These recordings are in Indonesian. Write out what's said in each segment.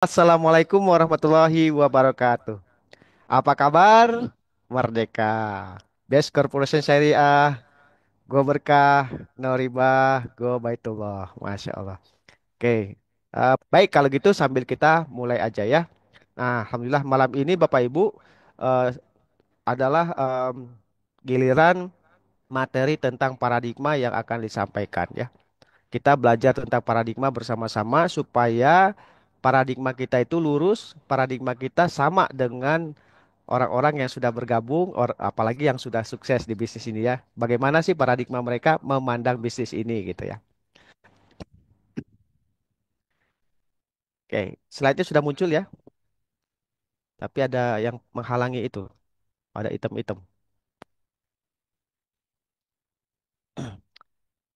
Assalamualaikum warahmatullahi wabarakatuh. Apa kabar? Merdeka. Best Corporation Syariah. Go berkah, no riba, go baitullah. Masya Allah. Oke. Baik kalau gitu sambil kita mulai aja ya. Nah, Alhamdulillah malam ini Bapak Ibu eh, adalah giliran materi tentang paradigma yang akan disampaikan ya. Kita belajar tentang paradigma bersama-sama supaya paradigma kita itu lurus, paradigma kita sama dengan orang-orang yang sudah bergabung, apalagi yang sudah sukses di bisnis ini ya. Bagaimana sih paradigma mereka memandang bisnis ini gitu ya. Oke, slide-nya sudah muncul ya, tapi ada yang menghalangi itu, ada item-item.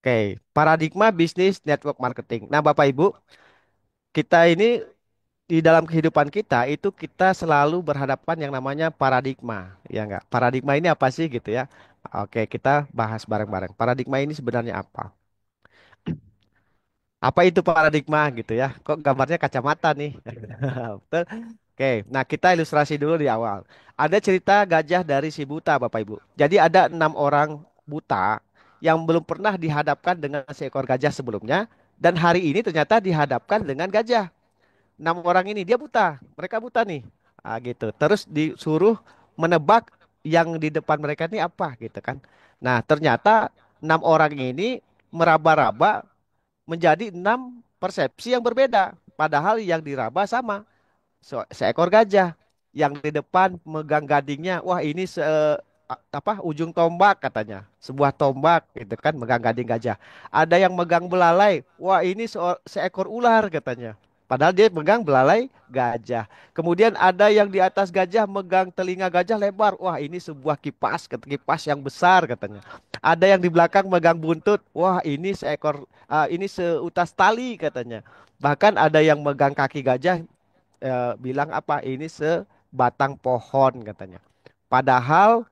Oke, paradigma bisnis network marketing. Nah, Bapak Ibu, kita ini di dalam kehidupan kita itu kita selalu berhadapan yang namanya paradigma, ya enggak? Paradigma ini apa sih gitu ya? Oke, kita bahas bareng-bareng. Paradigma ini sebenarnya apa? Apa itu paradigma gitu ya? Kok gambarnya kacamata nih? Betul. Oke, nah kita ilustrasi dulu di awal. Ada cerita gajah dari si buta, Bapak Ibu. Jadi ada 6 orang buta yang belum pernah dihadapkan dengan seekor gajah sebelumnya, dan hari ini ternyata dihadapkan dengan gajah. 6 orang ini dia buta, mereka buta nih. Gitu. Terus disuruh menebak yang di depan mereka ini apa gitu kan. Nah, ternyata 6 orang ini meraba-raba menjadi 6 persepsi yang berbeda. Padahal yang diraba sama. Seekor gajah yang di depan megang gadingnya. Wah, ini apa ujung tombak katanya. Sebuah tombak gitu kan megang gading gajah. Ada yang megang belalai. Wah, ini seekor ular katanya. Padahal dia megang belalai gajah. Kemudian ada yang di atas gajah megang telinga gajah lebar. Wah, ini sebuah kipas, kipas yang besar katanya. Ada yang di belakang megang buntut. Wah, ini seutas tali katanya. Bahkan ada yang megang kaki gajah, bilang apa? Ini sebatang pohon katanya. Padahal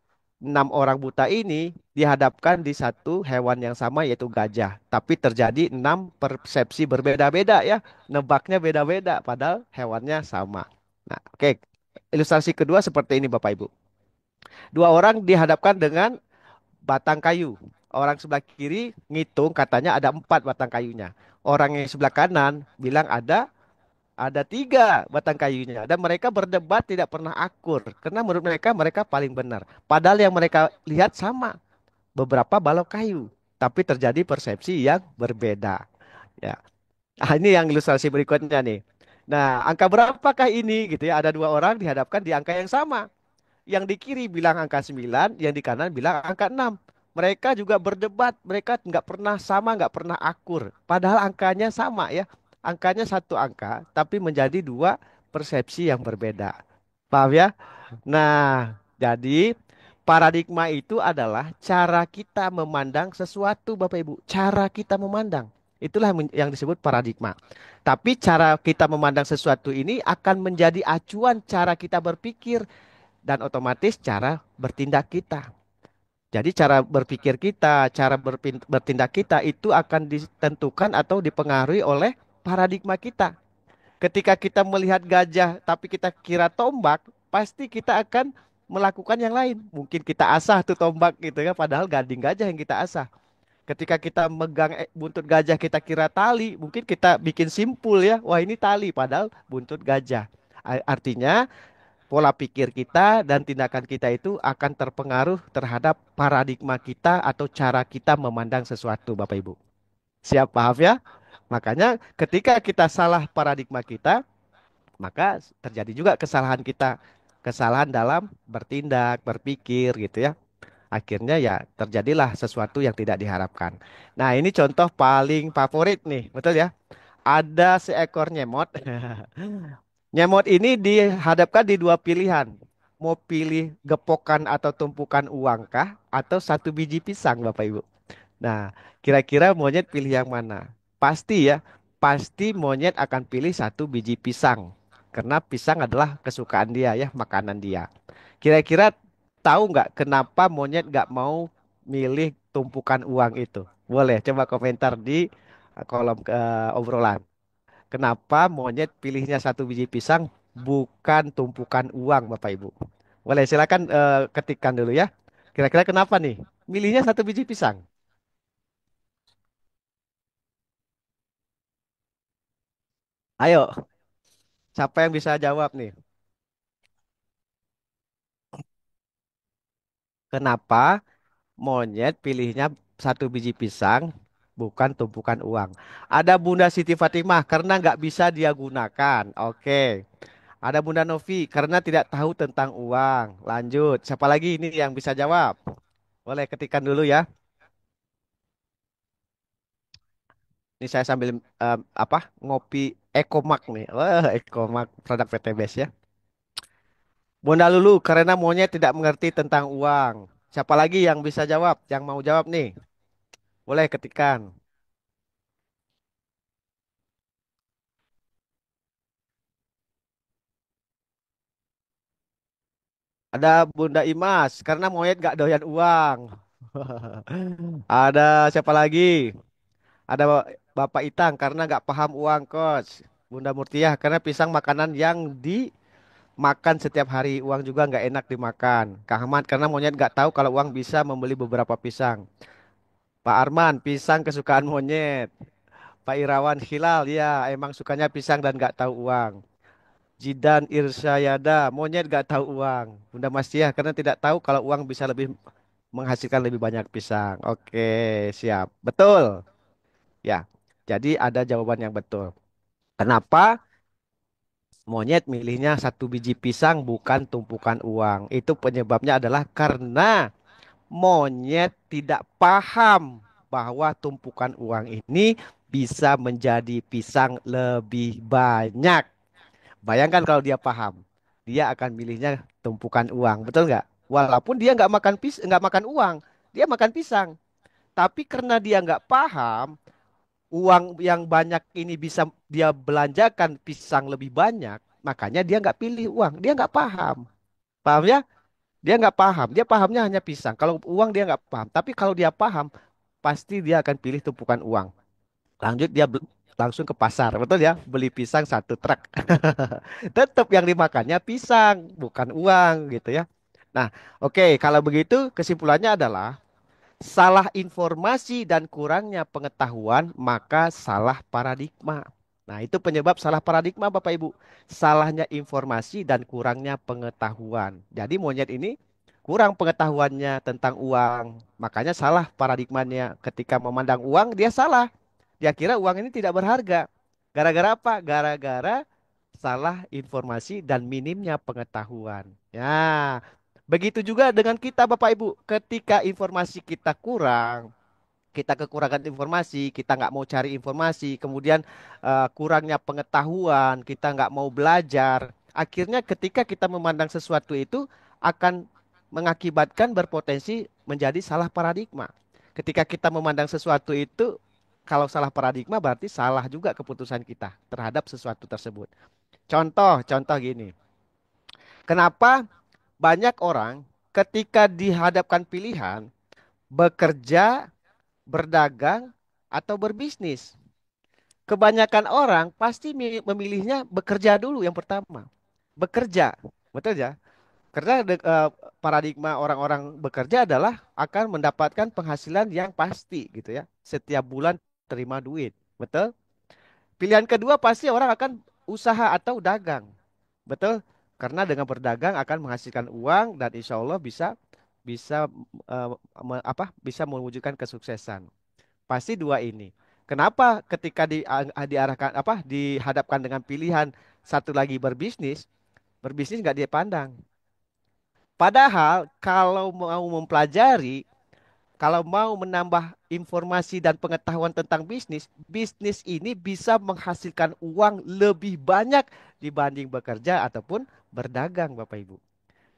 6 orang buta ini dihadapkan di satu hewan yang sama yaitu gajah. Tapi terjadi 6 persepsi berbeda-beda ya. Nebaknya beda-beda padahal hewannya sama. Nah, oke. Ilustrasi kedua seperti ini Bapak Ibu. 2 orang dihadapkan dengan batang kayu. Orang sebelah kiri ngitung katanya ada 4 batang kayunya. Orang yang sebelah kanan bilang ada 3 batang kayunya dan mereka berdebat tidak pernah akur karena menurut mereka paling benar. Padahal yang mereka lihat sama, beberapa balok kayu, tapi terjadi persepsi yang berbeda. Ya, ini yang ilustrasi berikutnya nih. Nah, angka berapakah ini gitu ya? Ada 2 orang dihadapkan di angka yang sama. Yang di kiri bilang angka 9, yang di kanan bilang angka 6. Mereka juga berdebat, mereka nggak pernah sama, nggak pernah akur. Padahal angkanya sama ya. Angkanya satu angka, tapi menjadi 2 persepsi yang berbeda. Paham ya? Nah, jadi paradigma itu adalah cara kita memandang sesuatu, Bapak Ibu. Cara kita memandang. Itulah yang disebut paradigma. Tapi cara kita memandang sesuatu ini akan menjadi acuan cara kita berpikir dan otomatis cara bertindak kita. Jadi cara berpikir kita, cara bertindak kita itu akan ditentukan atau dipengaruhi oleh paradigma kita. Ketika kita melihat gajah tapi kita kira tombak, pasti kita akan melakukan yang lain. Mungkin kita asah tuh tombak gitu ya, padahal gading gajah yang kita asah. Ketika kita megang buntut gajah kita kira tali, mungkin kita bikin simpul ya, wah ini tali padahal buntut gajah. Artinya pola pikir kita dan tindakan kita itu akan terpengaruh terhadap paradigma kita atau cara kita memandang sesuatu, Bapak Ibu. Siap paham ya? Makanya ketika kita salah paradigma kita, maka terjadi juga kesalahan kita. Kesalahan dalam bertindak, berpikir gitu ya. Akhirnya ya terjadilah sesuatu yang tidak diharapkan. Nah, ini contoh paling favorit nih, betul ya? Ada seekor nyemot. Nyemot ini dihadapkan di 2 pilihan. Mau pilih gepokan atau tumpukan uang kah? Atau 1 biji pisang, Bapak Ibu? Nah, kira-kira monyet pilih yang mana? Pasti ya, pasti monyet akan pilih 1 biji pisang. Karena pisang adalah kesukaan dia ya, makanan dia. Kira-kira tahu nggak kenapa monyet nggak mau milih tumpukan uang itu? Boleh coba komentar di kolom obrolan. Kenapa monyet pilihnya satu biji pisang bukan tumpukan uang, Bapak Ibu? Boleh silakan ketikkan dulu ya. Kira-kira kenapa nih? Milihnya satu biji pisang. Ayo, siapa yang bisa jawab nih? Kenapa monyet pilihnya satu biji pisang bukan tumpukan uang? Ada Bunda Siti Fatimah karena nggak bisa dia gunakan. Oke. Ada Bunda Novi karena tidak tahu tentang uang. Lanjut. Siapa lagi ini yang bisa jawab? Boleh ketikkan dulu ya. Ini saya sambil apa? Ngopi Ekomak nih. Wah, Ekomak produk PTBS ya. Bunda Lulu karena monyet tidak mengerti tentang uang. Siapa lagi yang bisa jawab? Yang mau jawab nih? Boleh ketikkan. Ada Bunda Imas karena monyet gak doyan uang. Ada siapa lagi? Ada Bapak Itang karena nggak paham uang kos. Bunda Murtiah karena pisang makanan yang dimakan setiap hari. Uang juga nggak enak dimakan. Kang Ahmad karena monyet nggak tahu kalau uang bisa membeli beberapa pisang. Pak Arman pisang kesukaan monyet. Pak Irawan Hilal ya emang sukanya pisang dan nggak tahu uang. Jidan Irsyayada monyet nggak tahu uang. Bunda Mastiah karena tidak tahu kalau uang bisa lebih menghasilkan lebih banyak pisang. Oke, siap. Betul. Ya. Jadi ada jawaban yang betul. Kenapa monyet milihnya satu biji pisang bukan tumpukan uang? Itu penyebabnya adalah karena monyet tidak paham bahwa tumpukan uang ini bisa menjadi pisang lebih banyak. Bayangkan kalau dia paham, dia akan milihnya tumpukan uang, betul nggak? Walaupun dia nggak makan uang, dia makan pisang. Tapi karena dia nggak paham, uang yang banyak ini bisa dia belanjakan pisang lebih banyak, makanya dia nggak pilih uang, dia nggak paham, paham ya? Dia nggak paham, dia pahamnya hanya pisang. Kalau uang dia nggak paham, tapi kalau dia paham, pasti dia akan pilih tumpukan uang. Lanjut dia langsung ke pasar, betul ya? Beli pisang satu truk. Tetap yang dimakannya pisang, bukan uang gitu ya. Nah, oke, kalau begitu kesimpulannya adalah salah informasi dan kurangnya pengetahuan, maka salah paradigma. Nah, itu penyebab salah paradigma, Bapak Ibu. Salahnya informasi dan kurangnya pengetahuan. Jadi monyet ini kurang pengetahuannya tentang uang. Makanya salah paradigmanya. Ketika memandang uang, dia salah. Dia kira uang ini tidak berharga. Gara-gara apa? Gara-gara salah informasi dan minimnya pengetahuan. Ya, begitu juga dengan kita Bapak Ibu. Ketika informasi kita kurang, kita kekurangan informasi, kita nggak mau cari informasi, kemudian kurangnya pengetahuan, kita nggak mau belajar. Akhirnya ketika kita memandang sesuatu itu akan mengakibatkan berpotensi menjadi salah paradigma. Ketika kita memandang sesuatu itu, kalau salah paradigma berarti salah juga keputusan kita terhadap sesuatu tersebut. Contoh gini. Kenapa banyak orang ketika dihadapkan pilihan bekerja, berdagang, atau berbisnis? Kebanyakan orang pasti memilihnya bekerja dulu yang pertama. Bekerja, betul ya? Karena paradigma orang-orang bekerja adalah akan mendapatkan penghasilan yang pasti gitu ya. Setiap bulan terima duit, betul? Pilihan kedua pasti orang akan usaha atau dagang. Betul? Karena dengan berdagang akan menghasilkan uang dan insya Allah bisa bisa eh, bisa mewujudkan kesuksesan. Pasti dua ini. Kenapa ketika diarahkan dihadapkan dengan pilihan satu lagi berbisnis, berbisnis nggak dia pandang. Padahal kalau mau mempelajari, kalau mau menambah informasi dan pengetahuan tentang bisnis, bisnis ini bisa menghasilkan uang lebih banyak dibanding bekerja ataupun berdagang, Bapak Ibu.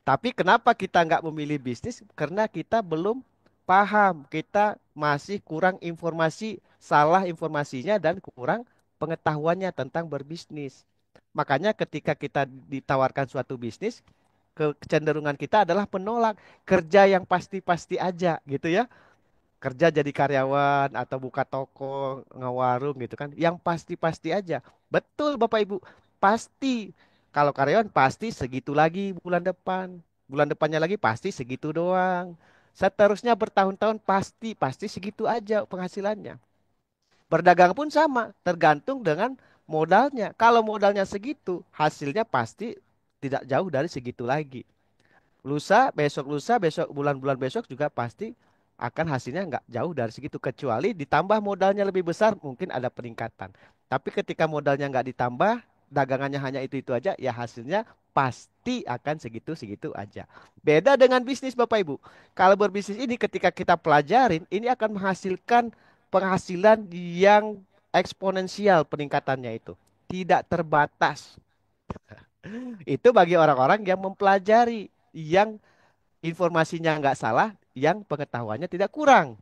Tapi kenapa kita nggak memilih bisnis? Karena kita belum paham, kita masih kurang informasi, salah informasinya dan kurang pengetahuannya tentang berbisnis. Makanya ketika kita ditawarkan suatu bisnis, kecenderungan kita adalah menolak kerja yang pasti-pasti aja gitu ya. kerja jadi karyawan atau buka toko, ngewarung gitu kan. Yang pasti-pasti aja. Betul Bapak Ibu, pasti. Kalau karyawan pasti segitu lagi bulan depan. Bulan depannya lagi pasti segitu doang. Seterusnya bertahun-tahun pasti segitu aja penghasilannya. Berdagang pun sama, tergantung dengan modalnya. Kalau modalnya segitu, hasilnya pasti tidak jauh dari segitu lagi. Lusa, besok, bulan-bulan besok juga pasti akan hasilnya nggak jauh dari segitu. Kecuali ditambah modalnya lebih besar, mungkin ada peningkatan. Tapi ketika modalnya nggak ditambah, dagangannya hanya itu-itu aja, ya hasilnya pasti akan segitu-segitu aja. Beda dengan bisnis Bapak Ibu. Kalau berbisnis ini ketika kita pelajarin, ini akan menghasilkan penghasilan yang eksponensial peningkatannya itu. Tidak terbatas. Itu bagi orang-orang yang mempelajari, yang informasinya nggak salah, yang pengetahuannya tidak kurang.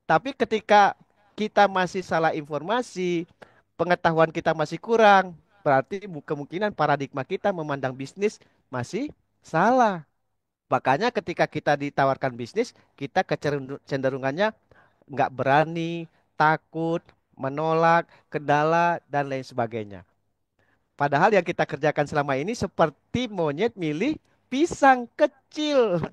Tapi ketika kita masih salah informasi, pengetahuan kita masih kurang, berarti kemungkinan paradigma kita memandang bisnis masih salah. Makanya ketika kita ditawarkan bisnis, kita kecenderungannya nggak berani, takut, menolak, kendala, dan lain sebagainya. Padahal yang kita kerjakan selama ini seperti monyet milih pisang kecil.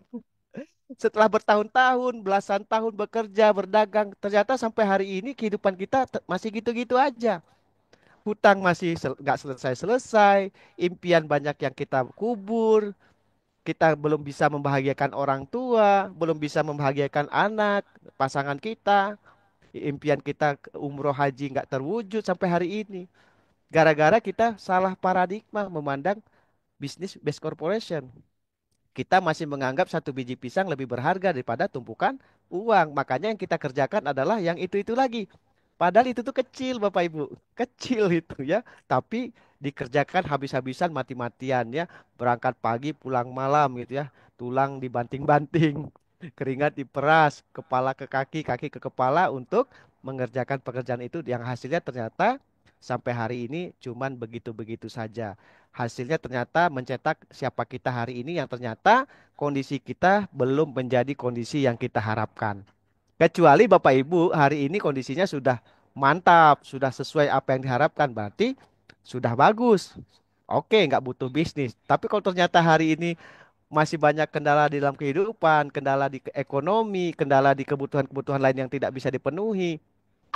Setelah bertahun-tahun, belasan tahun bekerja, berdagang, ternyata sampai hari ini kehidupan kita masih gitu-gitu aja. Hutang masih nggak selesai-selesai, impian banyak yang kita kubur, kita belum bisa membahagiakan orang tua, belum bisa membahagiakan anak, pasangan kita, impian kita umroh haji nggak terwujud sampai hari ini. Gara-gara kita salah paradigma memandang bisnis based corporation. Kita masih menganggap satu biji pisang lebih berharga daripada tumpukan uang. Makanya yang kita kerjakan adalah yang itu-itu lagi. Padahal itu tuh kecil Bapak Ibu. Kecil itu ya. Tapi dikerjakan habis-habisan mati-matian ya. Berangkat pagi pulang malam gitu ya. Tulang dibanting-banting. Keringat diperas. Kepala ke kaki, kaki ke kepala untuk mengerjakan pekerjaan itu. Yang hasilnya ternyata sampai hari ini cuman begitu-begitu saja. Hasilnya ternyata mencetak siapa kita hari ini yang ternyata kondisi kita belum menjadi kondisi yang kita harapkan. Kecuali Bapak Ibu hari ini kondisinya sudah mantap, sudah sesuai apa yang diharapkan, berarti sudah bagus. Oke, nggak butuh bisnis. Tapi kalau ternyata hari ini masih banyak kendala di dalam kehidupan, kendala di ekonomi, kendala di kebutuhan-kebutuhan lain yang tidak bisa dipenuhi,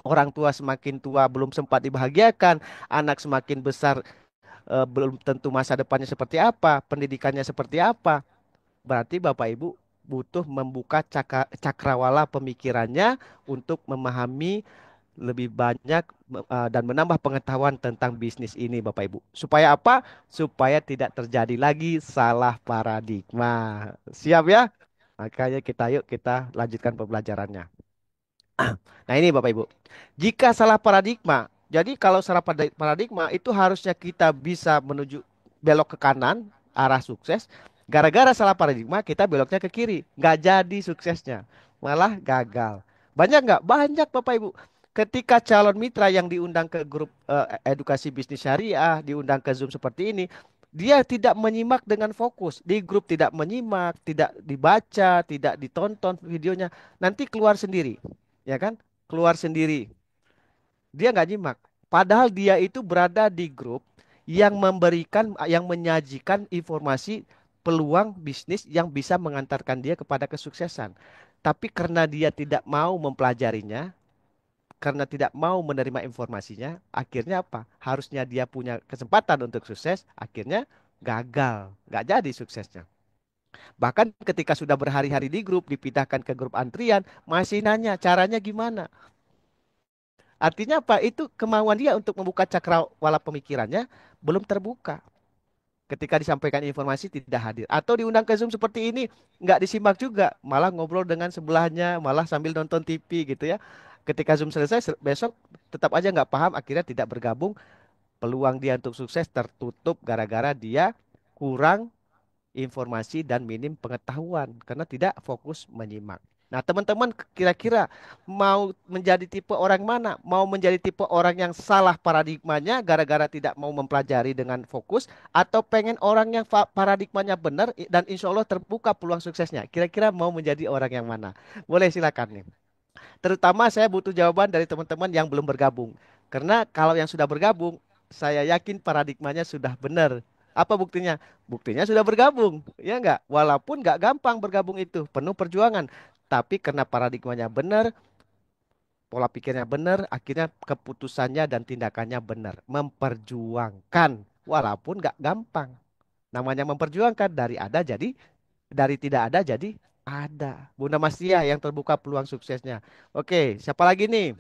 orang tua semakin tua belum sempat dibahagiakan, anak semakin besar belum tentu masa depannya seperti apa, pendidikannya seperti apa. Berarti Bapak Ibu butuh membuka cakrawala pemikirannya untuk memahami lebih banyak dan menambah pengetahuan tentang bisnis ini Bapak Ibu. Supaya apa? Supaya tidak terjadi lagi salah paradigma. Siap ya? Makanya kita lanjutkan pembelajarannya. Nah ini Bapak Ibu, jika salah paradigma, jadi kalau salah paradigma itu harusnya kita bisa menuju belok ke kanan, arah sukses. Gara-gara salah paradigma kita beloknya ke kiri, nggak jadi suksesnya, malah gagal. Banyak nggak? Banyak Bapak Ibu. Ketika calon mitra yang diundang ke grup edukasi bisnis syariah, diundang ke Zoom seperti ini, dia tidak menyimak dengan fokus. Di grup tidak menyimak, tidak dibaca, tidak ditonton videonya, nanti keluar sendiri, ya kan? Keluar sendiri. Dia nggak nyimak. Padahal dia itu berada di grup yang memberikan, yang menyajikan informasi peluang bisnis yang bisa mengantarkan dia kepada kesuksesan. Tapi karena dia tidak mau mempelajarinya, karena tidak mau menerima informasinya, akhirnya apa? Harusnya dia punya kesempatan untuk sukses, akhirnya gagal, nggak jadi suksesnya. Bahkan ketika sudah berhari-hari di grup, dipindahkan ke grup antrian, masih nanya caranya gimana. Artinya apa? Itu kemauan dia untuk membuka cakrawala pemikirannya belum terbuka. Ketika disampaikan informasi tidak hadir. Atau diundang ke Zoom seperti ini, nggak disimak juga. Malah ngobrol dengan sebelahnya, malah sambil nonton TV gitu ya. Ketika Zoom selesai, besok tetap aja nggak paham, akhirnya tidak bergabung. Peluang dia untuk sukses tertutup gara-gara dia kurang informasi dan minim pengetahuan karena tidak fokus menyimak. Nah, teman-teman kira-kira mau menjadi tipe orang mana? Mau menjadi tipe orang yang salah paradigmanya gara-gara tidak mau mempelajari dengan fokus atau pengen orang yang paradigmanya benar dan insya Allah terbuka peluang suksesnya? Kira-kira mau menjadi orang yang mana? Boleh silakan nih. Terutama saya butuh jawaban dari teman-teman yang belum bergabung. Karena kalau yang sudah bergabung, saya yakin paradigmanya sudah benar. Apa buktinya? Buktinya sudah bergabung, ya enggak? Walaupun nggak gampang bergabung itu, penuh perjuangan. Tapi karena paradigmanya benar, pola pikirnya benar, akhirnya keputusannya dan tindakannya benar. Memperjuangkan, walaupun nggak gampang. Namanya memperjuangkan dari tidak ada jadi ada. Bunda Mastia yang terbuka peluang suksesnya. Oke, siapa lagi nih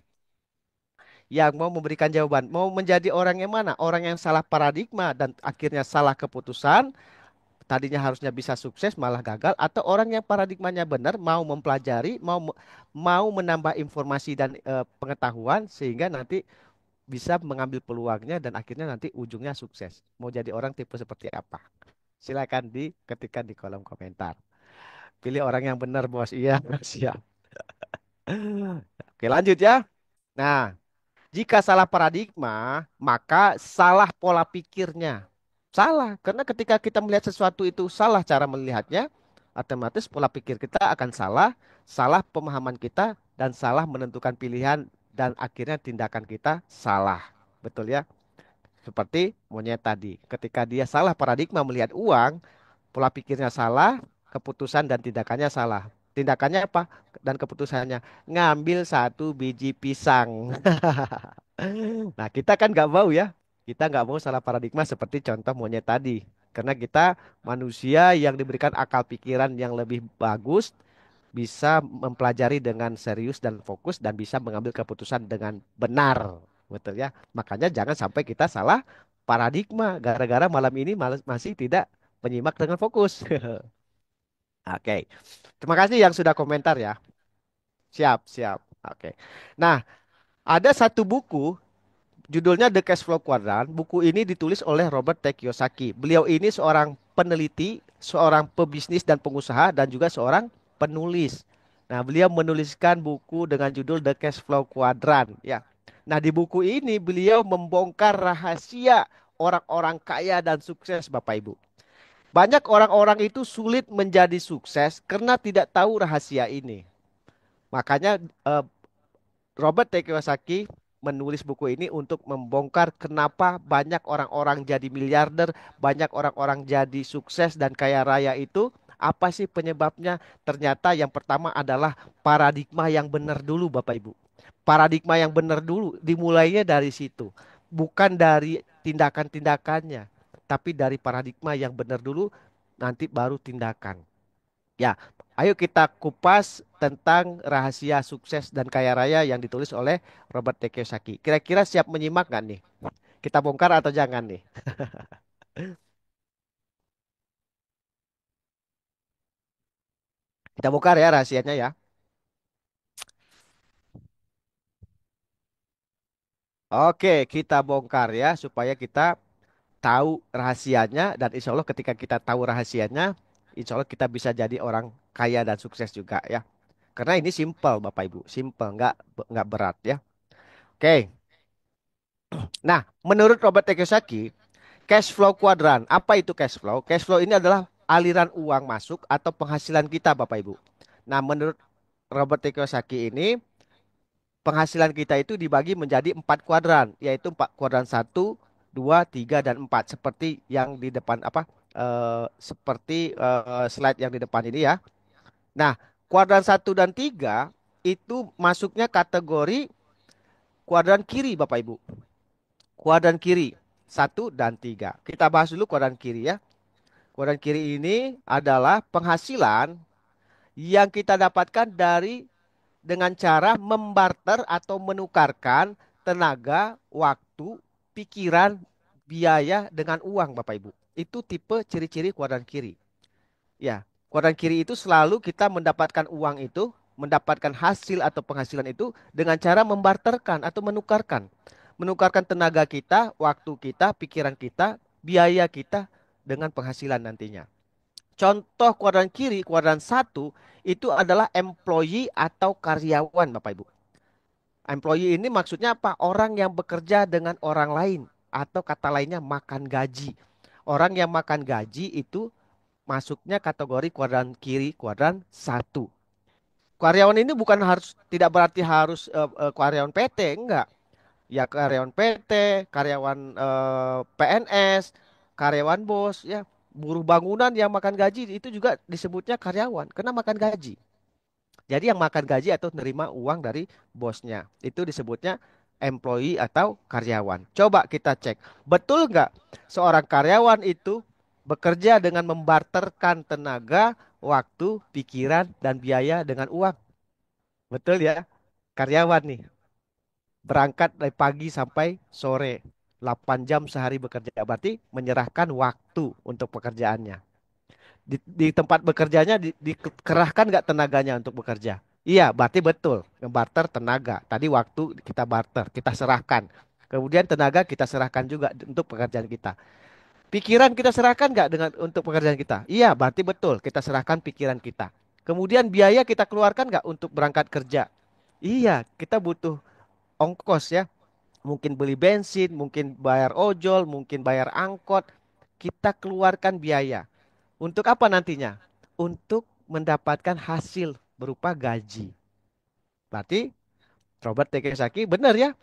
yang mau memberikan jawaban? Mau menjadi orang yang mana? Orang yang salah paradigma dan akhirnya salah keputusan, tadinya harusnya bisa sukses malah gagal, atau orang yang paradigmanya benar, mau mempelajari, mau menambah informasi dan pengetahuan sehingga nanti bisa mengambil peluangnya dan akhirnya nanti ujungnya sukses. Mau jadi orang tipe seperti apa? Silakan diketikkan di kolom komentar. Pilih orang yang benar, bos. Iya, siap. Oke, lanjut ya. Nah, jika salah paradigma, maka salah pola pikirnya. Salah, karena ketika kita melihat sesuatu itu salah cara melihatnya, otomatis pola pikir kita akan salah, salah pemahaman kita, dan salah menentukan pilihan, dan akhirnya tindakan kita salah. Betul ya? Seperti monyet tadi, ketika dia salah paradigma melihat uang, pola pikirnya salah, keputusan dan tindakannya salah. Tindakannya apa? Dan keputusannya ngambil satu biji pisang. Nah, kita kan nggak mau ya. Kita nggak mau salah paradigma seperti contoh monyet tadi. Karena kita manusia yang diberikan akal pikiran yang lebih bagus, bisa mempelajari dengan serius dan fokus dan bisa mengambil keputusan dengan benar. Betul ya. Makanya jangan sampai kita salah paradigma gara-gara malam ini masih tidak menyimak dengan fokus. Oke. Terima kasih yang sudah komentar ya. Siap, siap. Oke. Nah, ada satu buku judulnya The Cash Flow Quadrant. Buku ini ditulis oleh Robert T. Kiyosaki. Beliau ini seorang peneliti, seorang pebisnis dan pengusaha, dan juga seorang penulis. Nah, beliau menuliskan buku dengan judul The Cash Flow Quadrant. Ya. Nah, di buku ini beliau membongkar rahasia orang-orang kaya dan sukses, Bapak Ibu. Banyak orang-orang itu sulit menjadi sukses karena tidak tahu rahasia ini. Makanya Robert T. Kiyosaki menulis buku ini untuk membongkar kenapa banyak orang-orang jadi miliarder, banyak orang-orang jadi sukses dan kaya raya itu. Apa sih penyebabnya? Ternyata yang pertama adalah paradigma yang benar dulu, Bapak Ibu. Paradigma yang benar dulu, dimulainya dari situ. Bukan dari tindakan-tindakannya, tapi dari paradigma yang benar dulu, nanti baru tindakan. Ya, ayo kita kupas tentang rahasia sukses dan kaya raya yang ditulis oleh Robert T. Kiyosaki. Kira-kira siap menyimak nggak nih? Kita bongkar atau jangan nih? Kita bongkar ya rahasianya ya. Oke, kita bongkar ya supaya kita tahu rahasianya dan insya Allah ketika kita tahu rahasianya, insya Allah kita bisa jadi orang kaya dan sukses juga ya. Karena ini simple Bapak Ibu, simple nggak berat ya. Oke, nah menurut Robert T. Kiyosaki, cash flow kuadran. Apa itu cash flow? Cash flow ini adalah aliran uang masuk atau penghasilan kita, Bapak Ibu. Nah, menurut Robert T. Kiyosaki ini, penghasilan kita itu dibagi menjadi 4 kuadran, yaitu kuadran satu, 2, 3, dan 4. Seperti yang di depan apa? Seperti slide yang di depan ini ya. Nah, kuadran satu dan 3 itu masuknya kategori kuadran kiri, Bapak Ibu. Kuadran kiri satu dan 3. Kita bahas dulu kuadran kiri ya. Kuadran kiri ini adalah penghasilan yang kita dapatkan dari dengan cara membarter atau menukarkan tenaga, waktu, pikiran, biaya dengan uang, Bapak Ibu. Itu tipe ciri-ciri kuadran kiri. Ya, kuadran kiri itu selalu kita mendapatkan uang itu, mendapatkan hasil atau penghasilan itu dengan cara membarterkan atau menukarkan. Menukarkan tenaga kita, waktu kita, pikiran kita, biaya kita dengan penghasilan nantinya. Contoh kuadran kiri, kuadran satu itu adalah employee atau karyawan, Bapak Ibu. Employee ini maksudnya apa? Orang yang bekerja dengan orang lain atau kata lainnya makan gaji. Orang yang makan gaji itu masuknya kategori kuadran kiri, kuadran satu. Karyawan ini bukan harus, tidak berarti harus karyawan PT, enggak. Ya karyawan PT, karyawan PNS, karyawan bos, ya buruh bangunan yang makan gaji itu juga disebutnya karyawan, karena makan gaji. Jadi yang makan gaji atau nerima uang dari bosnya itu disebutnya employee atau karyawan. Coba kita cek, betul nggak seorang karyawan itu bekerja dengan membarterkan tenaga, waktu, pikiran, dan biaya dengan uang? Betul ya, karyawan nih berangkat dari pagi sampai sore, 8 jam sehari bekerja, berarti menyerahkan waktu untuk pekerjaannya. Di tempat bekerjanya dikerahkan nggak tenaganya untuk bekerja? Iya, berarti betul. Ngebarter tenaga. Tadi waktu kita barter, kita serahkan. Kemudian tenaga kita serahkan juga untuk pekerjaan kita. Pikiran kita serahkan nggak dengan untuk pekerjaan kita? Iya, berarti betul. Kita serahkan pikiran kita. Kemudian biaya kita keluarkan nggak untuk berangkat kerja? Iya, kita butuh ongkos ya. Mungkin beli bensin, mungkin bayar ojol, mungkin bayar angkot. Kita keluarkan biaya. Untuk apa nantinya? Untuk mendapatkan hasil berupa gaji. Berarti Robert T. Kiyosaki benar ya.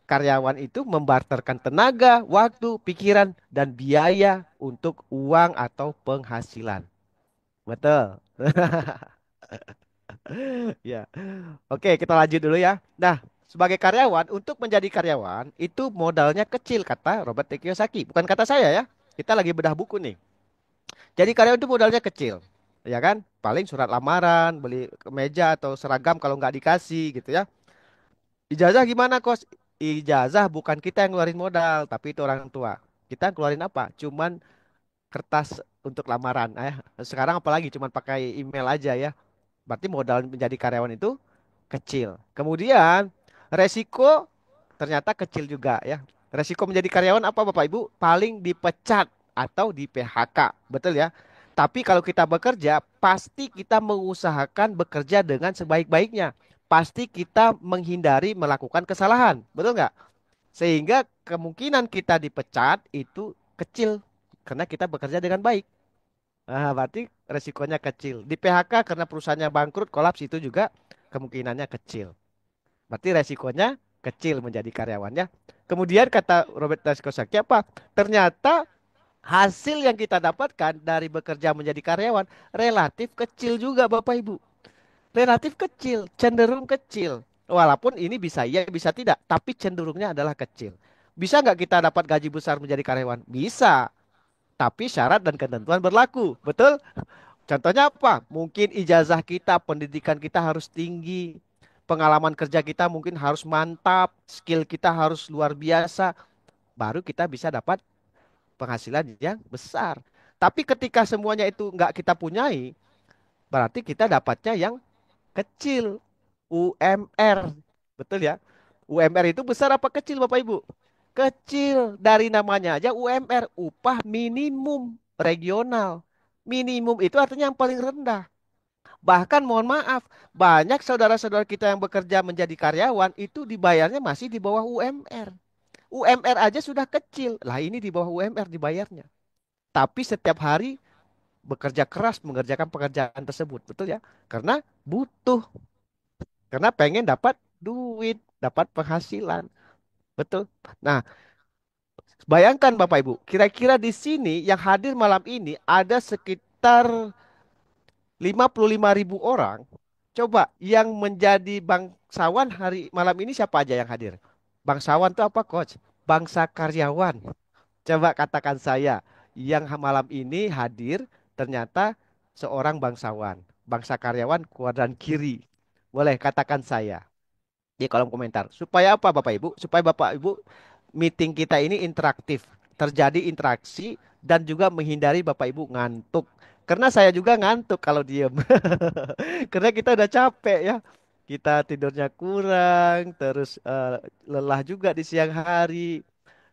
Karyawan itu membarterkan tenaga, waktu, pikiran, dan biaya untuk uang atau penghasilan. Betul. Ya. Oke, kita lanjut dulu ya. Nah, sebagai karyawan, untuk menjadi karyawan itu modalnya kecil kata Robert T. Kiyosaki. Bukan kata saya ya. Kita lagi bedah buku nih. Jadi karyawan itu modalnya kecil, ya kan? Paling surat lamaran, beli kemeja atau seragam kalau nggak dikasih gitu ya. Ijazah gimana, Kos? Ijazah bukan kita yang ngeluarin modal, tapi itu orang tua. Kita keluarin apa? Cuman kertas untuk lamaran. Sekarang apalagi cuman pakai email aja ya. Berarti modal menjadi karyawan itu kecil. Kemudian resiko ternyata kecil juga ya. Resiko menjadi karyawan apa Bapak Ibu? Paling dipecat atau di PHK. Betul ya? Tapi kalau kita bekerja, pasti kita mengusahakan bekerja dengan sebaik-baiknya. Pasti kita menghindari melakukan kesalahan. Betul nggak? Sehingga kemungkinan kita dipecat itu kecil karena kita bekerja dengan baik. Berarti resikonya kecil. Di PHK karena perusahaannya bangkrut, kolaps itu juga kemungkinannya kecil. Berarti resikonya kecil menjadi karyawannya. Kemudian kata Robert Kiyosaki apa? Ternyata hasil yang kita dapatkan dari bekerja menjadi karyawan relatif kecil juga Bapak Ibu. Relatif kecil, cenderung kecil. Walaupun ini bisa iya, bisa tidak, tapi cenderungnya adalah kecil. Bisa nggak kita dapat gaji besar menjadi karyawan? Bisa, tapi syarat dan ketentuan berlaku. Betul? Contohnya apa? Mungkin ijazah kita, pendidikan kita harus tinggi. Pengalaman kerja kita mungkin harus mantap. Skill kita harus luar biasa. Baru kita bisa dapat penghasilan yang besar. Tapi ketika semuanya itu nggak kita punyai, berarti kita dapatnya yang kecil. UMR. Betul ya? UMR itu besar apa kecil Bapak Ibu? Kecil. Dari namanya aja UMR. Upah minimum regional. Minimum itu artinya yang paling rendah. Bahkan mohon maaf, banyak saudara-saudara kita yang bekerja menjadi karyawan itu dibayarnya masih di bawah UMR. UMR aja sudah kecil. Lah ini di bawah UMR dibayarnya. Tapi setiap hari bekerja keras mengerjakan pekerjaan tersebut. Betul ya? Karena butuh. Karena pengen dapat duit, dapat penghasilan. Betul. Nah, bayangkan Bapak Ibu, kira-kira di sini yang hadir malam ini ada sekitar 55.000 orang. Coba yang menjadi bangsawan hari malam ini siapa aja yang hadir? Bangsawan itu apa, Coach? Bangsa karyawan. Coba katakan saya yang malam ini hadir ternyata seorang bangsawan. Bangsa karyawan kuadran kiri. Boleh katakan saya di kolom komentar. Supaya apa Bapak Ibu? Supaya Bapak Ibu meeting kita ini interaktif, terjadi interaksi dan juga menghindari Bapak Ibu ngantuk. Karena saya juga ngantuk kalau diem. Karena kita udah capek ya. Kita tidurnya kurang, terus lelah juga di siang hari.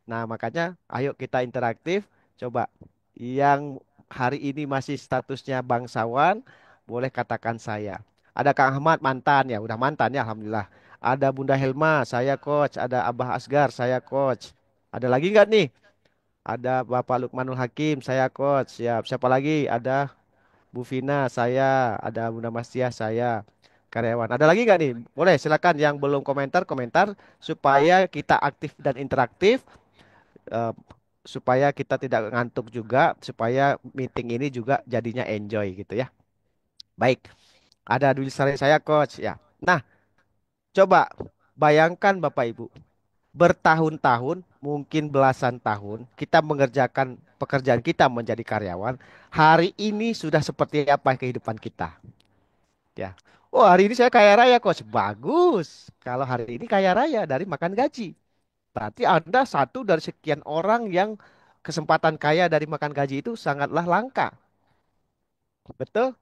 Nah, makanya ayo kita interaktif. Coba yang hari ini masih statusnya bangsawan, boleh katakan saya. Ada Kang Ahmad mantan ya, udah mantan ya Alhamdulillah. Ada Bunda Helma, saya coach. Ada Abah Asgar, saya coach. Ada lagi nggak nih? Ada Bapak Lukmanul Hakim, saya coach. Siap. Siapa lagi? Ada Bu Vina, saya. Ada Bunda Mastia, saya. karyawan. Ada lagi nggak nih? Boleh, silakan yang belum komentar komentar supaya kita aktif dan interaktif, eh, supaya kita tidak ngantuk juga, supaya meeting ini juga jadinya enjoy gitu ya. Baik, ada dulu saya coach ya. Nah, coba bayangkan Bapak Ibu, bertahun-tahun, mungkin belasan tahun, kita mengerjakan pekerjaan kita menjadi karyawan. Hari ini sudah seperti apa kehidupan kita? Ya. Oh, hari ini saya kaya raya, coach. Bagus. Kalau hari ini kaya raya dari makan gaji. Berarti Anda satu dari sekian orang yang kesempatan kaya dari makan gaji itu sangatlah langka. Betul?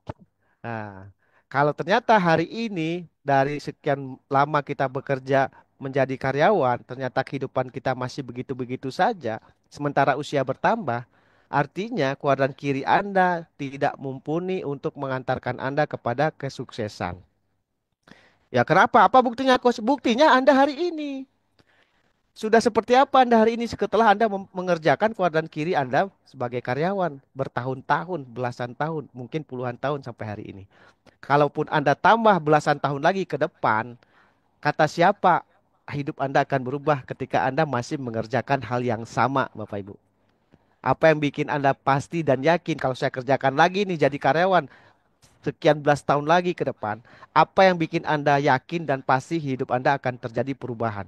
Nah, kalau ternyata hari ini dari sekian lama kita bekerja menjadi karyawan, ternyata kehidupan kita masih begitu-begitu saja, sementara usia bertambah, artinya kuadran kiri Anda tidak mumpuni untuk mengantarkan Anda kepada kesuksesan. Ya kenapa? Apa buktinya, Coach? Buktinya Anda hari ini. Sudah seperti apa Anda hari ini setelah Anda mengerjakan kuadran kiri Anda sebagai karyawan bertahun-tahun, belasan tahun, mungkin puluhan tahun sampai hari ini. Kalaupun Anda tambah belasan tahun lagi ke depan, kata siapa hidup Anda akan berubah ketika Anda masih mengerjakan hal yang sama, Bapak Ibu? Apa yang bikin Anda pasti dan yakin kalau saya kerjakan lagi nih jadi karyawan sekian belas tahun lagi ke depan, apa yang bikin Anda yakin dan pasti hidup Anda akan terjadi perubahan?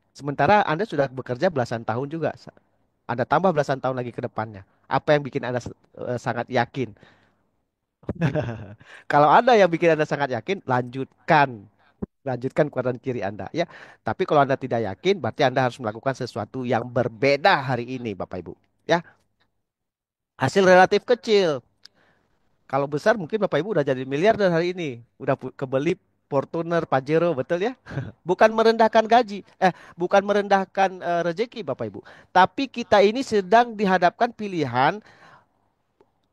Sementara Anda sudah bekerja belasan tahun juga. Anda tambah belasan tahun lagi ke depannya. Apa yang bikin Anda sangat yakin? Kalau ada yang bikin Anda sangat yakin, lanjutkan. Lanjutkan kuadran kiri Anda ya. Tapi kalau Anda tidak yakin, berarti Anda harus melakukan sesuatu yang berbeda hari ini, Bapak Ibu. Ya, hasil relatif kecil. Kalau besar mungkin Bapak Ibu udah jadi miliarder hari ini. Udah kebeli Fortuner, Pajero, betul ya? Bukan merendahkan gaji, bukan merendahkan rezeki Bapak Ibu. Tapi kita ini sedang dihadapkan pilihan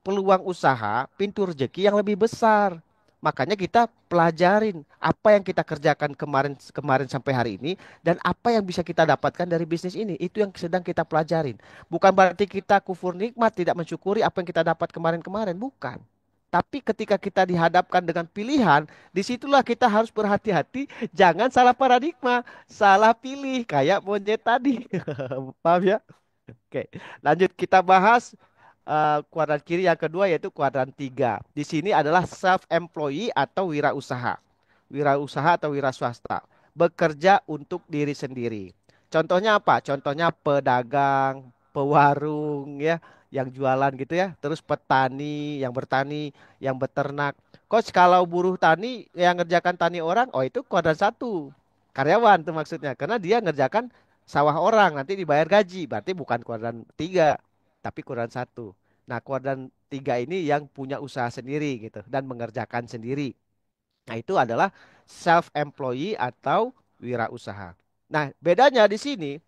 peluang usaha, pintu rezeki yang lebih besar. Makanya kita pelajarin apa yang kita kerjakan kemarin kemarin sampai hari ini dan apa yang bisa kita dapatkan dari bisnis ini. Itu yang sedang kita pelajarin. Bukan berarti kita kufur nikmat, tidak mensyukuri apa yang kita dapat kemarin-kemarin, bukan. Tapi ketika kita dihadapkan dengan pilihan, disitulah kita harus berhati-hati, jangan salah paradigma, salah pilih kayak monyet tadi. Paham ya? Oke, lanjut kita bahas kuadran kiri yang kedua yaitu kuadran tiga. Di sini adalah self-employee atau wirausaha. Wirausaha atau wira swasta. Bekerja untuk diri sendiri. Contohnya apa? Contohnya pedagang, pewarung ya, yang jualan gitu ya. Terus petani, yang beternak. Coach, kalau buruh tani yang ngerjakan tani orang, oh itu kuadran satu. Karyawan tuh maksudnya. Karena dia ngerjakan sawah orang, nanti dibayar gaji. Berarti bukan kuadran tiga, tapi kuadran satu. Nah, kuadran tiga ini yang punya usaha sendiri gitu dan mengerjakan sendiri. Nah, itu adalah self-employee atau wirausaha. Nah, bedanya di sini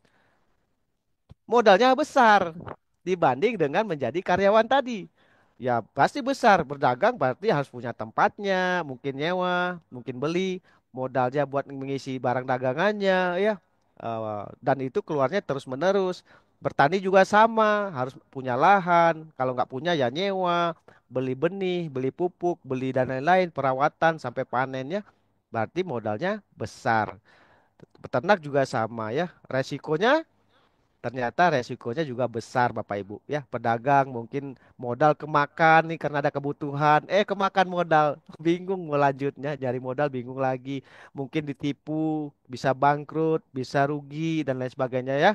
modalnya besar dibanding dengan menjadi karyawan tadi. Ya, pasti besar. Berdagang berarti harus punya tempatnya, mungkin nyewa, mungkin beli, modalnya buat mengisi barang dagangannya, ya. Dan itu keluarnya terus-menerus. Bertani juga sama, harus punya lahan. Kalau nggak punya ya nyewa, beli benih, beli pupuk, beli dan lain-lain, perawatan sampai panennya. Berarti modalnya besar. Peternak juga sama ya. Resikonya ternyata resikonya juga besar Bapak Ibu ya. Pedagang mungkin modal kemakan nih karena ada kebutuhan. Kemakan modal. Bingung mau lanjutnya. Nyari modal bingung lagi. Mungkin ditipu, bisa bangkrut, bisa rugi dan lain sebagainya ya.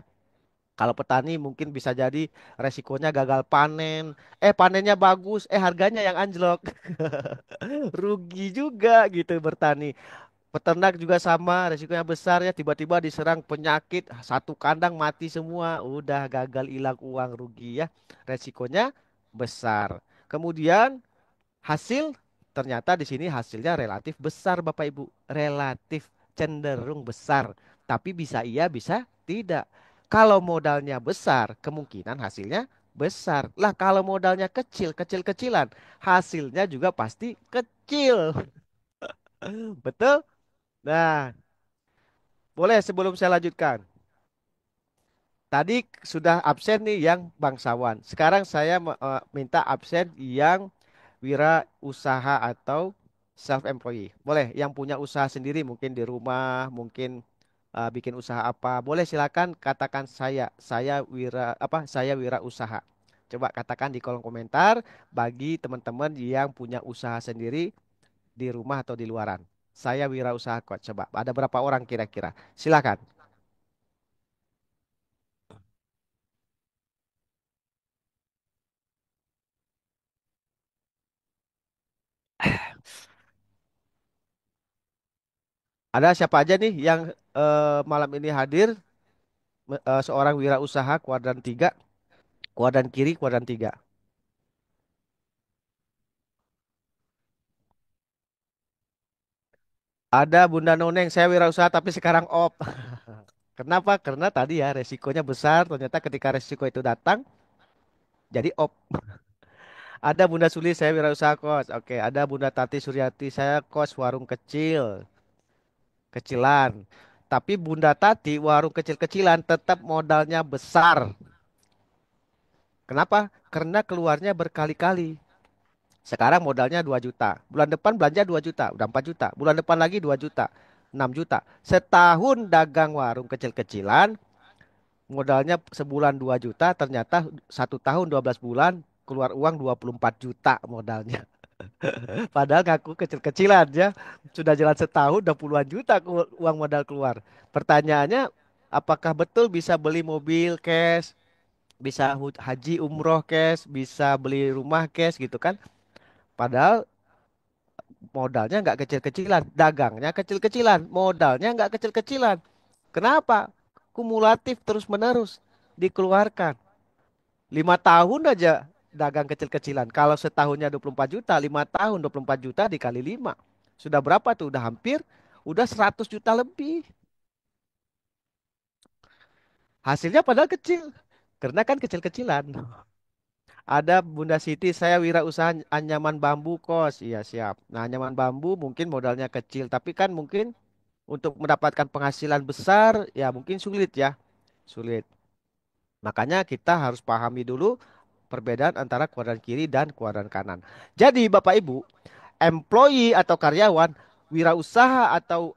Kalau petani mungkin bisa jadi resikonya gagal panen. Panennya bagus. Harganya yang anjlok. Rugi juga gitu bertani. Peternak juga sama, resikonya besar ya. Tiba-tiba diserang penyakit, satu kandang mati semua. Udah gagal, hilang uang, rugi ya. Resikonya besar. Kemudian hasil, ternyata di sini hasilnya relatif besar Bapak Ibu. Relatif cenderung besar. Tapi bisa iya, bisa tidak. Kalau modalnya besar, kemungkinan hasilnya besar. Lah kalau modalnya kecil, kecil-kecilan, hasilnya juga pasti kecil. Betul? Nah, boleh sebelum saya lanjutkan. Tadi sudah absen nih yang bangsawan. Sekarang saya minta absen yang wira usaha atau self employee. Boleh yang punya usaha sendiri mungkin di rumah, mungkin bikin usaha apa. Boleh silakan katakan saya wira usaha. Coba katakan di kolom komentar bagi teman-teman yang punya usaha sendiri di rumah atau di luaran. Saya wira usaha coach. Coba ada berapa orang kira-kira? Silakan. Ada siapa aja nih yang malam ini hadir? Seorang wirausaha kuadran 3, kuadran kiri, kuadran 3. Ada Bunda Noneng, saya wirausaha tapi sekarang off. Kenapa? Karena tadi ya resikonya besar. Ternyata ketika resiko itu datang, jadi off. Ada Bunda Suli, saya wirausaha kos. Oke, ada Bunda Tati Suryati, saya kos warung kecil, kecilan. Tapi Bunda Tati warung kecil-kecilan tetap modalnya besar. Kenapa? Karena keluarnya berkali-kali. Sekarang modalnya 2 juta. Bulan depan belanja 2 juta, udah 4 juta. Bulan depan lagi 2 juta, 6 juta. Setahun dagang warung kecil-kecilan, modalnya sebulan 2 juta, ternyata 1 tahun 12 bulan keluar uang 24 juta modalnya. Padahal ngaku kecil-kecilan ya. Sudah jalan setahun udah puluhan juta uang modal keluar. Pertanyaannya, apakah betul bisa beli mobil cash, bisa haji umroh cash, bisa beli rumah cash gitu kan? Padahal modalnya nggak kecil-kecilan, dagangnya kecil-kecilan, modalnya nggak kecil-kecilan. Kenapa? Kumulatif terus-menerus dikeluarkan. 5 tahun aja dagang kecil-kecilan. Kalau setahunnya 24 juta, 5 tahun 24 juta dikali 5. Sudah berapa tuh? Udah 100 juta lebih. Hasilnya padahal kecil. Karena kan kecil-kecilan. Ada Bunda Siti, saya wirausaha anyaman bambu kos. Iya siap. Nah anyaman bambu mungkin modalnya kecil. Tapi kan mungkin untuk mendapatkan penghasilan besar ya mungkin sulit ya. Sulit. Makanya kita harus pahami dulu perbedaan antara kuadran kiri dan kuadran kanan. Jadi Bapak Ibu, employee atau karyawan, wirausaha atau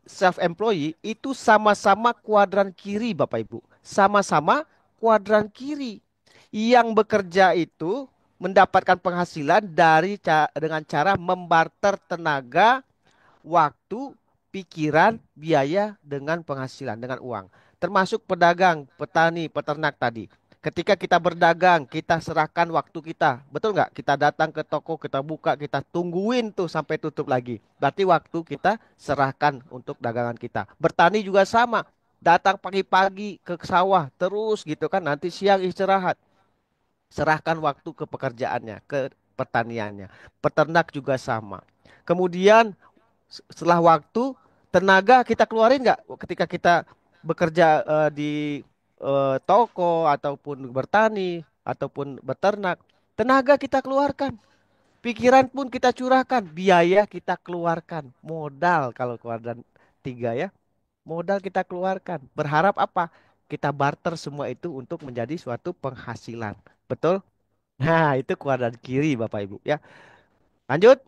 self employee itu sama-sama kuadran kiri Bapak Ibu. Sama-sama kuadran kiri. Yang bekerja itu mendapatkan penghasilan dengan cara membarter tenaga, waktu, pikiran, biaya dengan penghasilan, dengan uang. Termasuk pedagang, petani, peternak tadi. Ketika kita berdagang, kita serahkan waktu kita. Betul nggak? Kita datang ke toko, kita buka, kita tungguin tuh sampai tutup lagi. Berarti waktu kita serahkan untuk dagangan kita. Bertani juga sama. Datang pagi-pagi ke sawah terus gitu kan. Nanti siang istirahat. Serahkan waktu ke pekerjaannya, ke pertaniannya. Peternak juga sama. Kemudian setelah waktu, tenaga kita keluarin nggak ketika kita bekerja di toko ataupun bertani ataupun beternak, tenaga kita keluarkan, pikiran pun kita curahkan, biaya kita keluarkan, modal kalau kuadran 3 ya, modal kita keluarkan. Berharap apa? Kita barter semua itu untuk menjadi suatu penghasilan. Betul? Nah, itu kuadran kiri Bapak Ibu ya. Lanjut,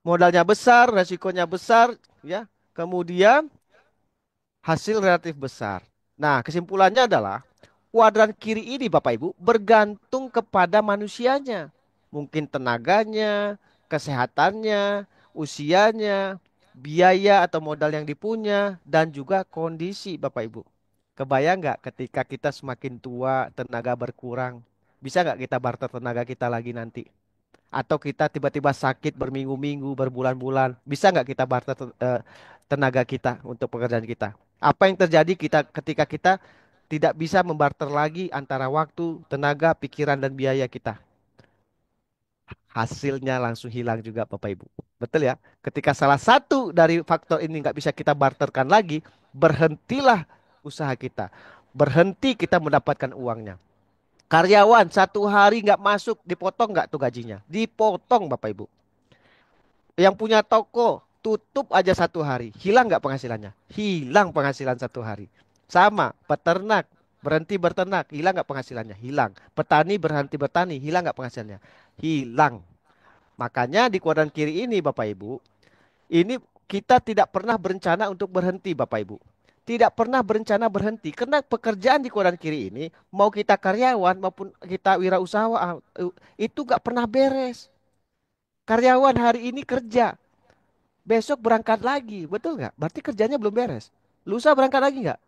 modalnya besar, resikonya besar ya. Kemudian hasil relatif besar. Nah, kesimpulannya adalah kuadran kiri ini Bapak Ibu bergantung kepada manusianya. Mungkin tenaganya, kesehatannya, usianya, biaya atau modal yang dipunya, dan juga kondisi Bapak Ibu. Kebayang nggak ketika kita semakin tua, tenaga berkurang, bisa nggak kita barter tenaga kita lagi nanti? Atau kita tiba-tiba sakit berminggu-minggu, berbulan-bulan, bisa nggak kita barter tenaga kita untuk pekerjaan kita? Apa yang terjadi kita ketika kita tidak bisa membarter lagi antara waktu, tenaga, pikiran, dan biaya kita? Hasilnya langsung hilang juga Bapak Ibu. Betul ya? Ketika salah satu dari faktor ini nggak bisa kita barterkan lagi, berhentilah usaha kita. Berhenti kita mendapatkan uangnya. Karyawan 1 hari nggak masuk, dipotong nggak tuh gajinya? Dipotong Bapak Ibu. Yang punya toko tutup aja 1 hari, hilang nggak penghasilannya? Hilang penghasilan 1 hari. Sama peternak berhenti berternak, hilang nggak penghasilannya? Hilang. Petani berhenti bertani, hilang nggak penghasilannya? Hilang. Makanya di kuadran kiri ini Bapak Ibu, ini kita tidak pernah berencana untuk berhenti Bapak Ibu. Tidak pernah berencana berhenti karena pekerjaan di kuadran kiri ini mau kita karyawan maupun kita wirausaha itu nggak pernah beres. Karyawan hari ini kerja, besok berangkat lagi, betul nggak? Berarti kerjanya belum beres. Lusa berangkat lagi nggak?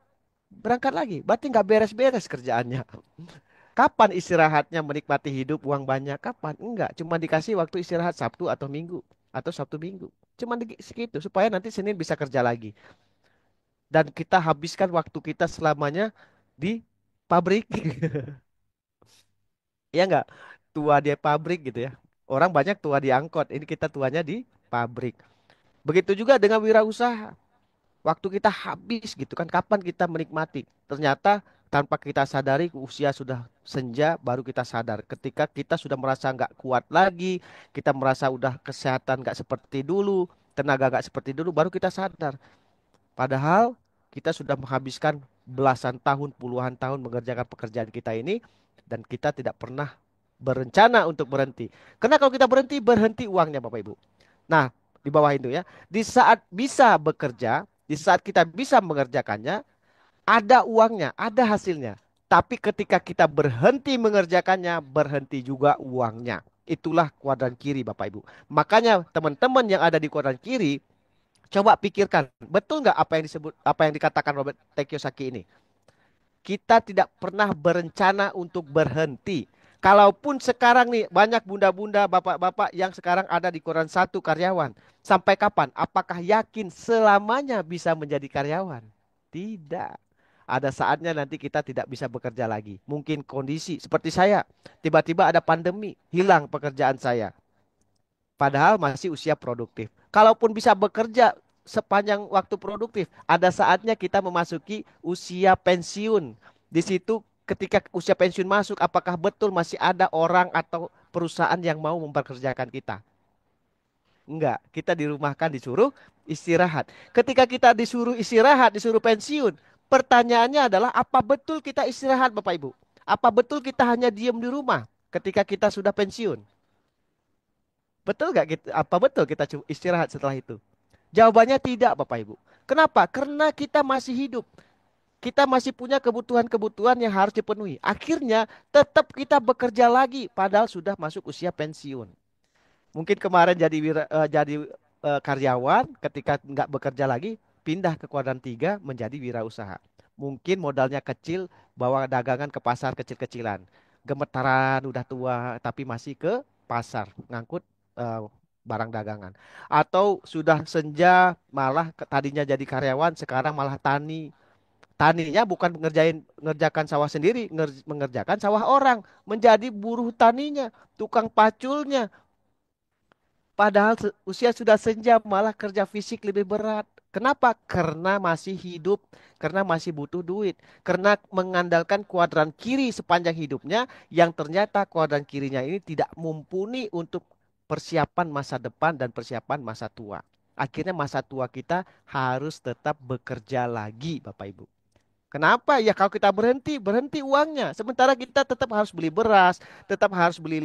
Berangkat lagi, berarti nggak beres-beres kerjaannya. Kapan istirahatnya menikmati hidup uang banyak? Kapan? Enggak, cuma dikasih waktu istirahat Sabtu atau Minggu atau Sabtu Minggu. Cuma segitu supaya nanti Senin bisa kerja lagi. Dan kita habiskan waktu kita selamanya di pabrik. Ya enggak? Tua di pabrik gitu ya. Orang banyak tua di angkot, ini kita tuanya di pabrik. Begitu juga dengan wirausaha. Waktu kita habis gitu kan, kapan kita menikmati? Ternyata tanpa kita sadari usia sudah senja, baru kita sadar. Ketika kita sudah merasa nggak kuat lagi, kita merasa udah kesehatan nggak seperti dulu, tenaga nggak seperti dulu, baru kita sadar. Padahal kita sudah menghabiskan belasan tahun, puluhan tahun mengerjakan pekerjaan kita ini, dan kita tidak pernah berencana untuk berhenti. Karena kalau kita berhenti, berhenti uangnya Bapak Ibu. Nah, di bawah itu ya. Di saat bisa bekerja, di saat kita bisa mengerjakannya, ada uangnya, ada hasilnya. Tapi ketika kita berhenti mengerjakannya, berhenti juga uangnya. Itulah kuadran kiri, Bapak Ibu. Makanya teman-teman yang ada di kuadran kiri, coba pikirkan, betul nggak apa yang disebut, apa yang dikatakan Robert T. Kiyosaki ini? Kita tidak pernah berencana untuk berhenti. Kalaupun sekarang nih banyak bunda-bunda, bapak-bapak yang sekarang ada di koran satu karyawan. Sampai kapan? Apakah yakin selamanya bisa menjadi karyawan? Tidak. Ada saatnya nanti kita tidak bisa bekerja lagi. Mungkin kondisi seperti saya. Tiba-tiba ada pandemi, hilang pekerjaan saya. Padahal masih usia produktif. Kalaupun bisa bekerja sepanjang waktu produktif, ada saatnya kita memasuki usia pensiun. Di situ ketika usia pensiun masuk, apakah betul masih ada orang atau perusahaan yang mau memperkerjakan kita? Enggak, kita dirumahkan disuruh istirahat. Ketika kita disuruh istirahat, disuruh pensiun, pertanyaannya adalah apa betul kita istirahat Bapak Ibu? Apa betul kita hanya diam di rumah ketika kita sudah pensiun? Betul nggak gitu? Apa betul kita istirahat setelah itu? Jawabannya tidak, Bapak Ibu. Kenapa? Karena kita masih hidup. Kita masih punya kebutuhan-kebutuhan yang harus dipenuhi. Akhirnya tetap kita bekerja lagi padahal sudah masuk usia pensiun. Mungkin kemarin jadi karyawan, ketika nggak bekerja lagi, pindah ke kuadran 3 menjadi wirausaha. Mungkin modalnya kecil, bawa dagangan ke pasar kecil-kecilan. Gemetaran udah tua, tapi masih ke pasar, ngangkut eh, barang dagangan. Atau sudah senja, malah tadinya jadi karyawan, sekarang malah tani. Taninya bukan ngerjakan sawah sendiri, mengerjakan sawah orang, menjadi buruh taninya, tukang paculnya. Padahal usia sudah senja malah kerja fisik lebih berat. Kenapa? Karena masih hidup, karena masih butuh duit, karena mengandalkan kuadran kiri sepanjang hidupnya yang ternyata kuadran kirinya ini tidak mumpuni untuk persiapan masa depan dan persiapan masa tua. Akhirnya masa tua kita harus tetap bekerja lagi, Bapak Ibu. Kenapa? Ya kalau kita berhenti, berhenti uangnya. Sementara kita tetap harus beli beras, tetap harus beli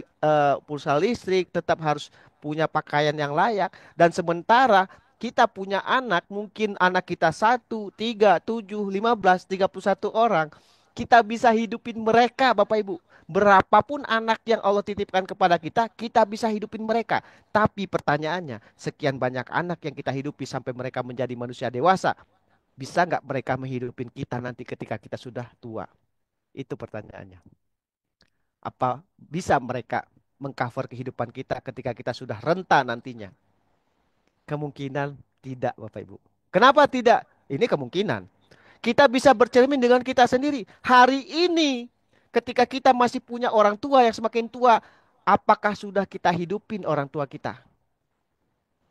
pulsa listrik, tetap harus punya pakaian yang layak. Dan sementara kita punya anak, mungkin anak kita 1, 3, 7, 15, 31 orang. Kita bisa hidupin mereka, Bapak Ibu. Berapapun anak yang Allah titipkan kepada kita bisa hidupin mereka. Tapi pertanyaannya, sekian banyak anak yang kita hidupi sampai mereka menjadi manusia dewasa. Bisa nggak mereka menghidupin kita nanti ketika kita sudah tua? Itu pertanyaannya. Apa bisa mereka mengcover kehidupan kita ketika kita sudah renta nantinya? Kemungkinan tidak, Bapak Ibu. Kenapa tidak? Ini kemungkinan. Kita bisa bercermin dengan kita sendiri. Hari ini, ketika kita masih punya orang tua yang semakin tua, apakah sudah kita hidupin orang tua kita?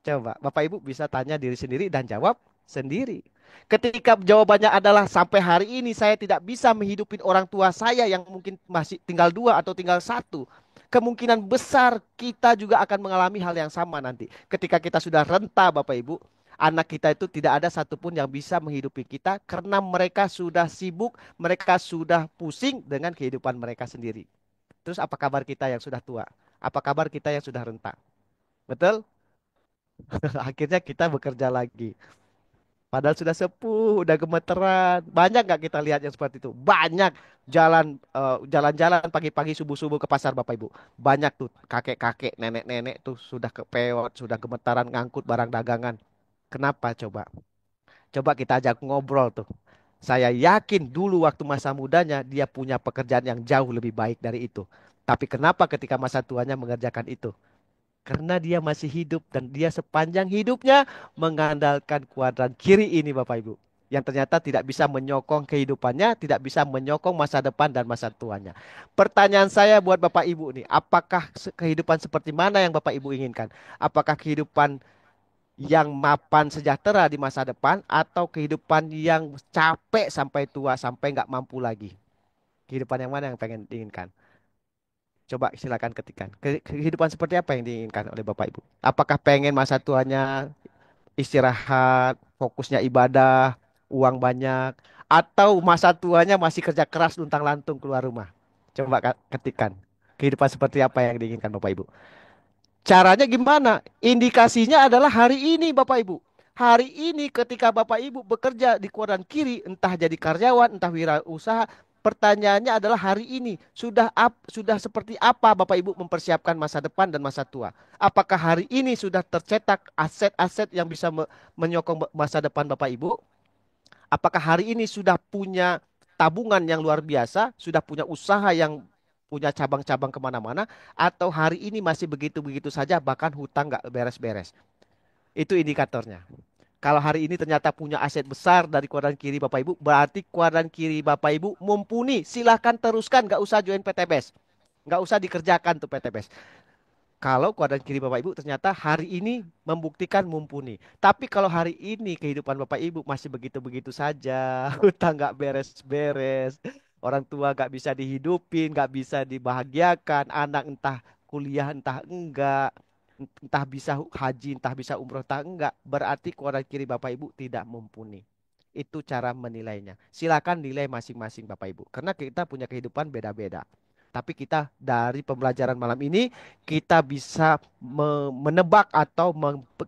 Coba Bapak Ibu bisa tanya diri sendiri dan jawab sendiri. Ketika jawabannya adalah sampai hari ini saya tidak bisa menghidupin orang tua saya yang mungkin masih tinggal dua atau tinggal satu. Kemungkinan besar kita juga akan mengalami hal yang sama nanti. Ketika kita sudah renta Bapak Ibu, anak kita itu tidak ada satupun yang bisa menghidupi kita karena mereka sudah sibuk, mereka sudah pusing dengan kehidupan mereka sendiri. Terus apa kabar kita yang sudah tua? Apa kabar kita yang sudah renta? Betul? Akhirnya kita bekerja lagi. Padahal sudah sepuh, udah gemeteran. Banyak nggak kita lihat yang seperti itu? Banyak jalan-jalan pagi-pagi subuh-subuh ke pasar Bapak Ibu. Banyak tuh kakek-kakek, nenek-nenek tuh sudah kepeot, sudah gemetaran ngangkut barang dagangan. Kenapa coba? Coba kita ajak ngobrol tuh. Saya yakin dulu waktu masa mudanya dia punya pekerjaan yang jauh lebih baik dari itu. Tapi kenapa ketika masa tuanya mengerjakan itu? Karena dia masih hidup dan dia sepanjang hidupnya mengandalkan kuadran kiri ini Bapak Ibu. Yang ternyata tidak bisa menyokong kehidupannya, tidak bisa menyokong masa depan dan masa tuanya. Pertanyaan saya buat Bapak Ibu nih, apakah kehidupan seperti mana yang Bapak Ibu inginkan? Apakah kehidupan yang mapan sejahtera di masa depan atau kehidupan yang capek sampai tua sampai nggak mampu lagi? Kehidupan yang mana yang pengen diinginkan? Coba silakan ketikkan. Kehidupan seperti apa yang diinginkan oleh Bapak Ibu? Apakah pengen masa tuanya istirahat, fokusnya ibadah, uang banyak, atau masa tuanya masih kerja keras luntang-lantung keluar rumah? Coba ketikkan. Kehidupan seperti apa yang diinginkan Bapak Ibu? Caranya gimana? Indikasinya adalah hari ini Bapak Ibu. Hari ini ketika Bapak Ibu bekerja di kuadran kiri, entah jadi karyawan, entah wirausaha, pertanyaannya adalah hari ini sudah seperti apa Bapak Ibu mempersiapkan masa depan dan masa tua? Apakah hari ini sudah tercetak aset-aset yang bisa menyokong masa depan Bapak Ibu? Apakah hari ini sudah punya tabungan yang luar biasa, sudah punya usaha yang punya cabang-cabang kemana-mana, atau hari ini masih begitu-begitu saja, bahkan hutang nggak beres-beres? Itu indikatornya. Kalau hari ini ternyata punya aset besar dari kuadran kiri Bapak Ibu, berarti kuadran kiri Bapak Ibu mumpuni. Silahkan teruskan, nggak usah join PTBS. Nggak usah dikerjakan tuh PTBS. Kalau kuadran kiri Bapak Ibu ternyata hari ini membuktikan mumpuni. Tapi kalau hari ini kehidupan Bapak Ibu masih begitu-begitu saja, hutang nggak beres-beres, orang tua nggak bisa dihidupin, nggak bisa dibahagiakan, anak entah kuliah entah enggak, entah bisa haji, entah bisa umroh, entah enggak, berarti kuadran kiri Bapak Ibu tidak mumpuni. Itu cara menilainya. Silakan nilai masing-masing Bapak Ibu. Karena kita punya kehidupan beda-beda. Tapi kita dari pembelajaran malam ini kita bisa menebak atau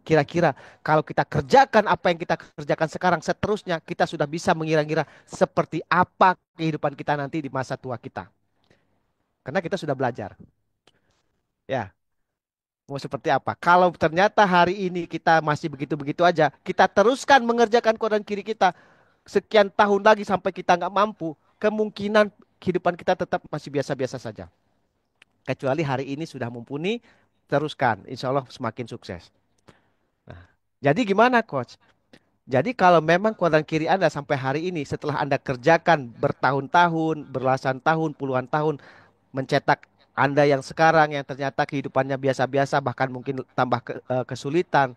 kira-kira kalau kita kerjakan apa yang kita kerjakan sekarang seterusnya kita sudah bisa mengira-ngira seperti apa kehidupan kita nanti di masa tua kita. Karena kita sudah belajar. Ya, mau seperti apa? Kalau ternyata hari ini kita masih begitu-begitu aja, kita teruskan mengerjakan kodan kiri kita sekian tahun lagi sampai kita nggak mampu, kemungkinan kehidupan kita tetap masih biasa-biasa saja. Kecuali hari ini sudah mumpuni, teruskan. Insya Allah semakin sukses. Nah, jadi gimana coach? Jadi kalau memang kuadran kiri Anda sampai hari ini setelah Anda kerjakan bertahun-tahun, belasan tahun, puluhan tahun mencetak Anda yang sekarang yang ternyata kehidupannya biasa-biasa bahkan mungkin tambah kesulitan,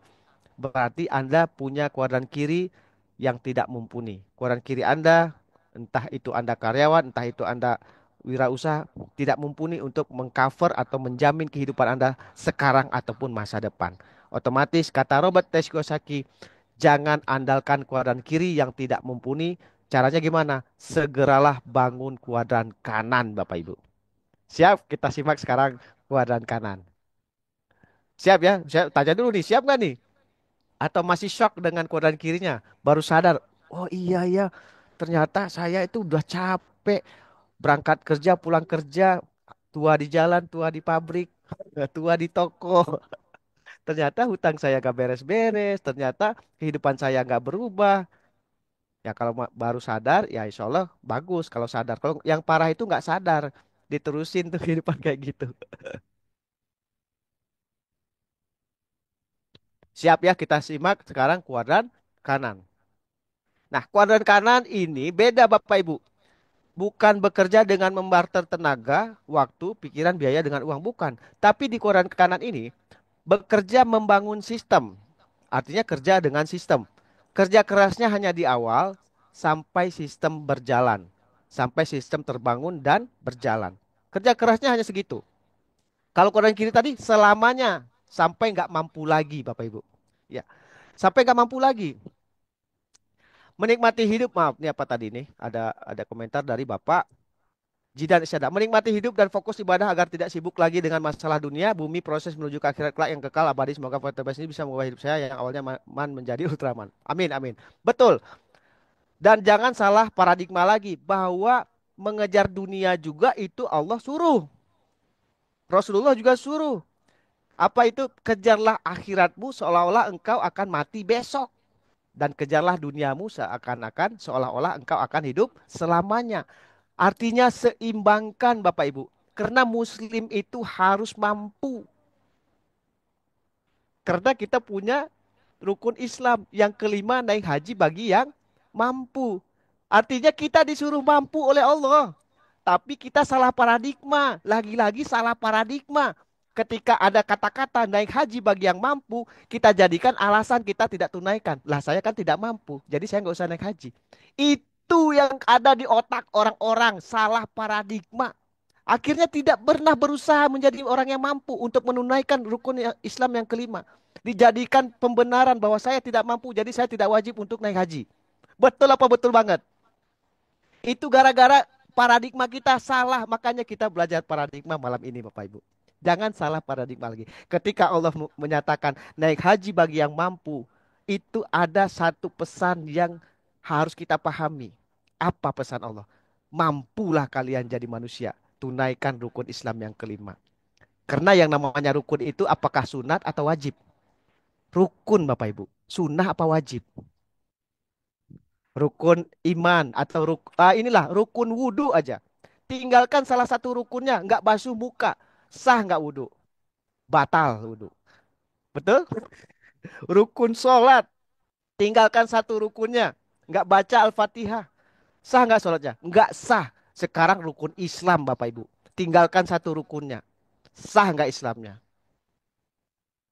berarti Anda punya kuadran kiri yang tidak mumpuni. Kuadran kiri Anda, entah itu Anda karyawan, entah itu Anda wirausaha, tidak mumpuni untuk mengcover atau menjamin kehidupan Anda sekarang ataupun masa depan. Otomatis kata Robert T. Kiyosaki, jangan andalkan kuadran kiri yang tidak mumpuni. Caranya gimana? Segeralah bangun kuadran kanan, Bapak Ibu. Siap, kita simak sekarang kuadran kanan. Siap ya? Saya tanya dulu nih, siap nggak nih? Atau masih shock dengan kuadran kirinya? Baru sadar, oh iya ya, ternyata saya itu udah capek. Berangkat kerja, pulang kerja, tua di jalan, tua di pabrik, tua di toko. Ternyata hutang saya gak beres-beres, ternyata kehidupan saya gak berubah. Ya kalau baru sadar, ya insya Allah bagus kalau sadar. Kalau yang parah itu nggak sadar, diterusin tuh kehidupan kayak gitu. Siap ya, kita simak sekarang kuadran kanan. Nah, kuadran kanan ini beda Bapak Ibu. Bukan bekerja dengan membarter tenaga, waktu, pikiran, biaya dengan uang. Bukan. Tapi di kuadran kanan ini, bekerja membangun sistem. Artinya kerja dengan sistem. Kerja kerasnya hanya di awal sampai sistem berjalan. Sampai sistem terbangun dan berjalan. Kerja kerasnya hanya segitu. Kalau kuadran kiri tadi selamanya sampai nggak mampu lagi Bapak Ibu. Ya, sampai nggak mampu lagi. Menikmati hidup, maaf, ini apa tadi nih? Ada komentar dari Bapak. Jidan isyada. Menikmati hidup dan fokus ibadah agar tidak sibuk lagi dengan masalah dunia, bumi, proses menuju ke akhirat kelak yang kekal abadi. Semoga podcast ini bisa mengubah hidup saya yang awalnya man menjadi Ultraman. Amin, amin. Betul. Dan jangan salah paradigma lagi bahwa mengejar dunia juga itu Allah suruh. Rasulullah juga suruh. Apa itu? Kejarlah akhiratmu seolah-olah engkau akan mati besok. Dan kejarlah duniamu seakan-akan seolah-olah engkau akan hidup selamanya. Artinya seimbangkan Bapak Ibu. Karena muslim itu harus mampu. Karena kita punya rukun Islam. Yang kelima naik haji bagi yang mampu. Artinya kita disuruh mampu oleh Allah. Tapi kita salah paradigma. Lagi-lagi salah paradigma. Ketika ada kata-kata naik haji bagi yang mampu, kita jadikan alasan kita tidak tunaikan. Lah saya kan tidak mampu, jadi saya nggak usah naik haji. Itu yang ada di otak orang-orang, salah paradigma. Akhirnya tidak pernah berusaha menjadi orang yang mampu untuk menunaikan rukun Islam yang kelima. Dijadikan pembenaran bahwa saya tidak mampu, jadi saya tidak wajib untuk naik haji. Betul apa betul banget? Itu gara-gara paradigma kita salah, makanya kita belajar paradigma malam ini Bapak Ibu. Jangan salah paradigma lagi. Ketika Allah menyatakan naik haji bagi yang mampu, itu ada satu pesan yang harus kita pahami. Apa pesan Allah? Mampulah kalian jadi manusia, tunaikan rukun Islam yang kelima. Karena yang namanya rukun itu apakah sunat atau wajib? Rukun Bapak Ibu. Sunnah apa wajib? Rukun iman atau inilah rukun wudhu aja. Tinggalkan salah satu rukunnya, nggak basuh muka, sah nggak wudhu? Batal wudhu. Betul? Rukun sholat, tinggalkan satu rukunnya, nggak baca Al-Fatihah, sah nggak sholatnya? Nggak sah. Sekarang rukun Islam Bapak Ibu, tinggalkan satu rukunnya, sah nggak Islamnya?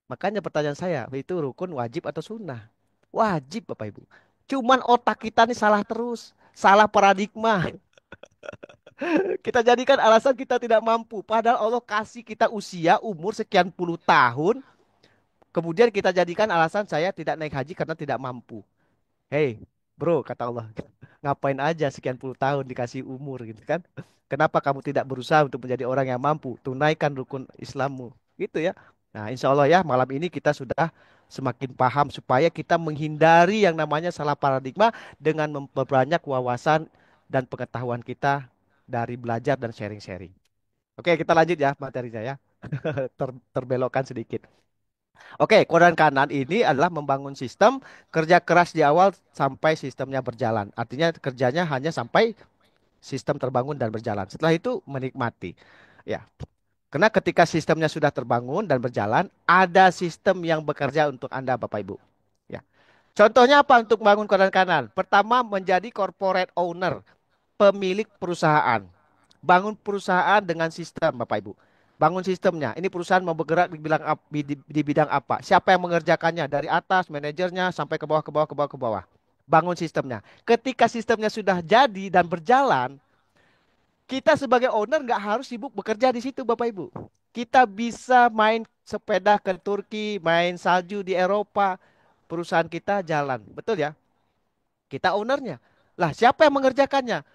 Makanya pertanyaan saya, itu rukun wajib atau sunnah? Wajib Bapak Ibu. Cuman otak kita nih salah terus, salah paradigma. Kita jadikan alasan kita tidak mampu. Padahal Allah kasih kita usia, umur sekian puluh tahun. Kemudian kita jadikan alasan saya tidak naik haji karena tidak mampu. Hei, bro, kata Allah. Ngapain aja sekian puluh tahun dikasih umur gitu kan? Kenapa kamu tidak berusaha untuk menjadi orang yang mampu? Tunaikan rukun Islammu. Gitu ya. Nah, insya Allah ya malam ini kita sudah semakin paham supaya kita menghindari yang namanya salah paradigma dengan memperbanyak wawasan dan pengetahuan kita dari belajar dan sharing-sharing. Oke, kita lanjut ya materinya ya. Terbelokkan sedikit. Oke, kodan kanan ini adalah membangun sistem kerja keras di awal sampai sistemnya berjalan. Artinya kerjanya hanya sampai sistem terbangun dan berjalan. Setelah itu menikmati. Ya, karena ketika sistemnya sudah terbangun dan berjalan, ada sistem yang bekerja untuk Anda, Bapak Ibu. Ya. Contohnya apa untuk bangun kodan kanan? Pertama, menjadi corporate owner, pemilik perusahaan. Bangun perusahaan dengan sistem, Bapak Ibu. Bangun sistemnya. Ini perusahaan mau bergerak di bidang apa? Siapa yang mengerjakannya? Dari atas, manajernya, sampai ke bawah, ke bawah, ke bawah, ke bawah. Bangun sistemnya. Ketika sistemnya sudah jadi dan berjalan, kita sebagai owner nggak harus sibuk bekerja di situ, Bapak Ibu. Kita bisa main sepeda ke Turki, main salju di Eropa. Perusahaan kita jalan. Betul ya? Kita ownernya. Lah, siapa yang mengerjakannya?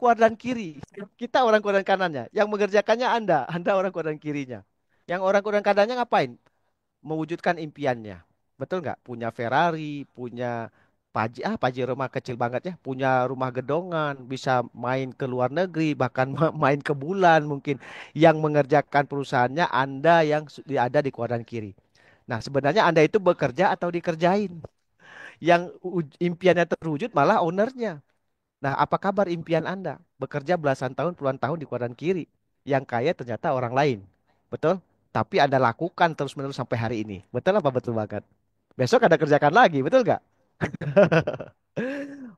Kuadran kiri. Kita orang kuadran kanannya. Yang mengerjakannya Anda. Anda orang kuadran kirinya. Yang orang kuadran kanannya ngapain? Mewujudkan impiannya. Betul nggak? Punya Ferrari, punya Pajero rumah kecil banget ya. Punya rumah gedongan, bisa main ke luar negeri, bahkan main ke bulan mungkin. Yang mengerjakan perusahaannya Anda yang ada di kuadran kiri. Nah, sebenarnya Anda itu bekerja atau dikerjain? Yang impiannya terwujud malah ownernya. Nah, apa kabar impian Anda? Bekerja belasan tahun, puluhan tahun di kuadran kiri. Yang kaya ternyata orang lain. Betul? Tapi Anda lakukan terus-menerus sampai hari ini. Betul apa betul banget? Besok Anda kerjakan lagi, betul nggak?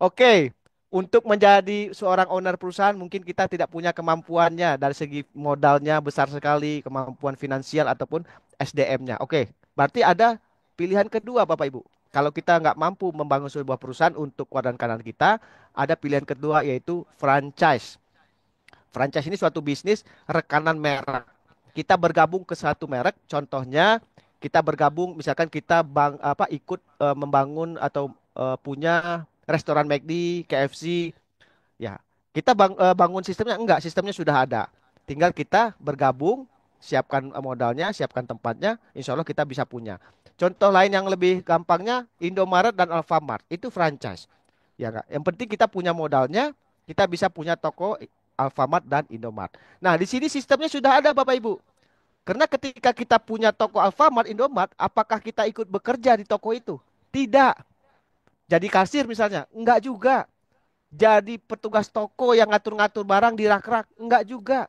Oke, untuk menjadi seorang owner perusahaan mungkin kita tidak punya kemampuannya dari segi modalnya besar sekali, kemampuan finansial ataupun SDM-nya. Oke, berarti ada pilihan kedua Bapak Ibu. Kalau kita nggak mampu membangun sebuah perusahaan untuk kuadran kanan kita, ada pilihan kedua yaitu franchise. Franchise ini suatu bisnis rekanan merek. Kita bergabung ke satu merek, contohnya kita bergabung misalkan kita ikut membangun atau punya restoran McD, KFC, ya. Kita bangun sistemnya enggak, sistemnya sudah ada. Tinggal kita bergabung, siapkan modalnya, siapkan tempatnya, insya Allah kita bisa punya. Contoh lain yang lebih gampangnya Indomaret dan Alfamart itu franchise. Ya enggak? Yang penting kita punya modalnya, kita bisa punya toko Alfamart dan Indomaret. Nah, di sini sistemnya sudah ada Bapak Ibu. Karena ketika kita punya toko Alfamart, Indomaret, apakah kita ikut bekerja di toko itu? Tidak. Jadi kasir misalnya? Enggak juga. Jadi petugas toko yang ngatur-ngatur barang di rak-rak? Enggak juga.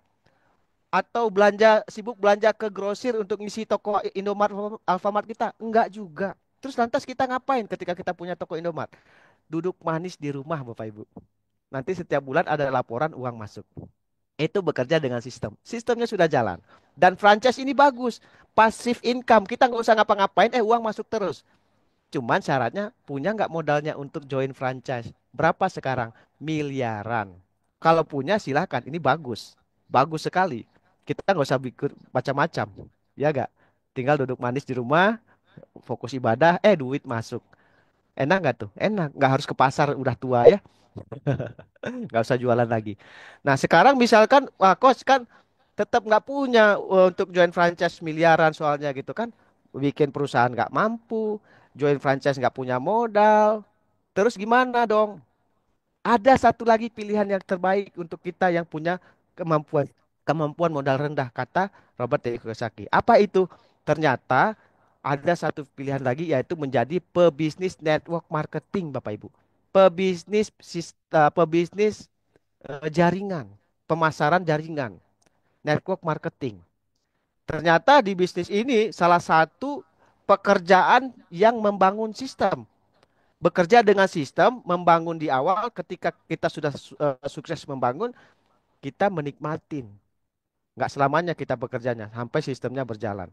Atau belanja sibuk belanja ke grosir untuk ngisi toko Indomaret Alfamart kita? Enggak juga. Terus lantas kita ngapain ketika kita punya toko Indomaret? Duduk manis di rumah Bapak Ibu. Nanti setiap bulan ada laporan uang masuk. Itu bekerja dengan sistem. Sistemnya sudah jalan. Dan franchise ini bagus. Passive income. Kita nggak usah ngapa-ngapain, uang masuk terus. Cuman syaratnya punya nggak modalnya untuk join franchise. Berapa sekarang? Miliaran. Kalau punya silahkan. Ini bagus. Bagus sekali. Kita nggak usah bikin macam-macam. Ya nggak? Tinggal duduk manis di rumah, fokus ibadah, duit masuk. Enak nggak tuh? Enak. Nggak harus ke pasar udah tua ya. Nggak usah jualan lagi. Nah sekarang misalkan, wah coach kan tetap nggak punya untuk join franchise miliaran soalnya gitu kan. Bikin perusahaan nggak mampu, join franchise nggak punya modal. Terus gimana dong? Ada satu lagi pilihan yang terbaik untuk kita yang punya kemampuan kemampuan modal rendah, kata Robert T. Kiyosaki. Apa itu? Ternyata ada satu pilihan lagi yaitu menjadi pebisnis network marketing, Bapak Ibu. Pebisnis jaringan, pemasaran jaringan, network marketing. Ternyata di bisnis ini salah satu pekerjaan yang membangun sistem. Bekerja dengan sistem, membangun di awal, ketika kita sudah sukses membangun, kita menikmatin. Nggak selamanya kita bekerjanya, sampai sistemnya berjalan.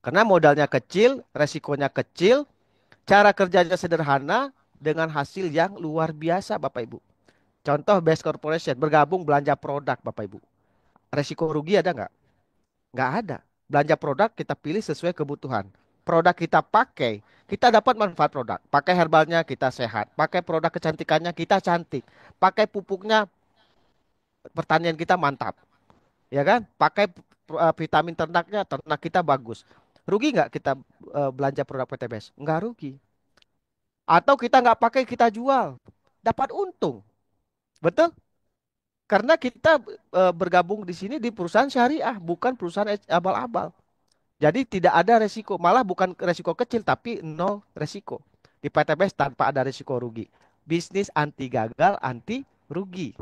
Karena modalnya kecil, resikonya kecil, cara kerjanya sederhana, dengan hasil yang luar biasa Bapak Ibu. Contoh Best Corporation, bergabung belanja produk Bapak Ibu. Resiko rugi ada nggak? Nggak ada. Belanja produk kita pilih sesuai kebutuhan. Produk kita pakai, kita dapat manfaat produk. Pakai herbalnya kita sehat. Pakai produk kecantikannya kita cantik. Pakai pupuknya pertanian kita mantap. Ya kan? Pakai vitamin ternaknya ternak kita bagus. Rugi nggak kita belanja produk PTBS? Nggak rugi. Atau kita nggak pakai kita jual. Dapat untung. Betul? Karena kita bergabung di sini di perusahaan syariah, bukan perusahaan abal-abal. Jadi tidak ada resiko, malah bukan resiko kecil tapi nol resiko. Di PTBS tanpa ada resiko rugi. Bisnis anti gagal, anti rugi.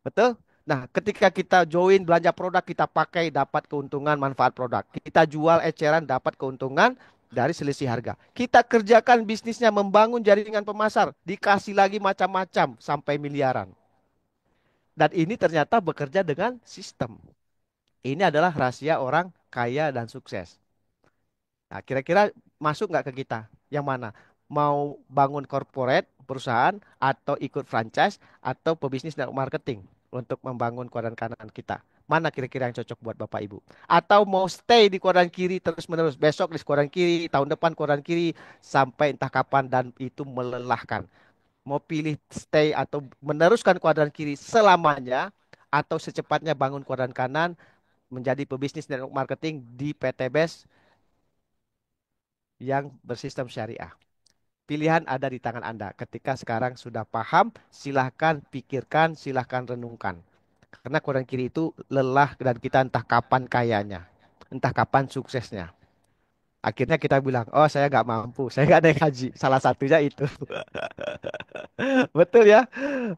Betul? Nah, ketika kita join belanja produk, kita pakai dapat keuntungan manfaat produk. Kita jual eceran dapat keuntungan dari selisih harga. Kita kerjakan bisnisnya membangun jaringan pemasar, dikasih lagi macam-macam sampai miliaran. Dan ini ternyata bekerja dengan sistem. Ini adalah rahasia orang kaya dan sukses. Nah, kira-kira masuk nggak ke kita? Yang mana? Mau bangun corporate, perusahaan, atau ikut franchise, atau pebisnis dan marketing untuk membangun kuadran kanan kita? Mana kira-kira yang cocok buat Bapak Ibu? Atau mau stay di kuadran kiri terus-menerus, besok di kuadran kiri, tahun depan kuadran kiri, sampai entah kapan dan itu melelahkan. Mau pilih stay atau meneruskan kuadran kiri selamanya, atau secepatnya bangun kuadran kanan, menjadi pebisnis network marketing di PTBS yang bersistem syariah. Pilihan ada di tangan Anda. Ketika sekarang sudah paham, silahkan pikirkan, silahkan renungkan. Karena kanan kiri itu lelah dan kita entah kapan kayanya, entah kapan suksesnya. Akhirnya kita bilang, oh saya nggak mampu, saya nggak naik haji. Salah satunya itu. Betul ya?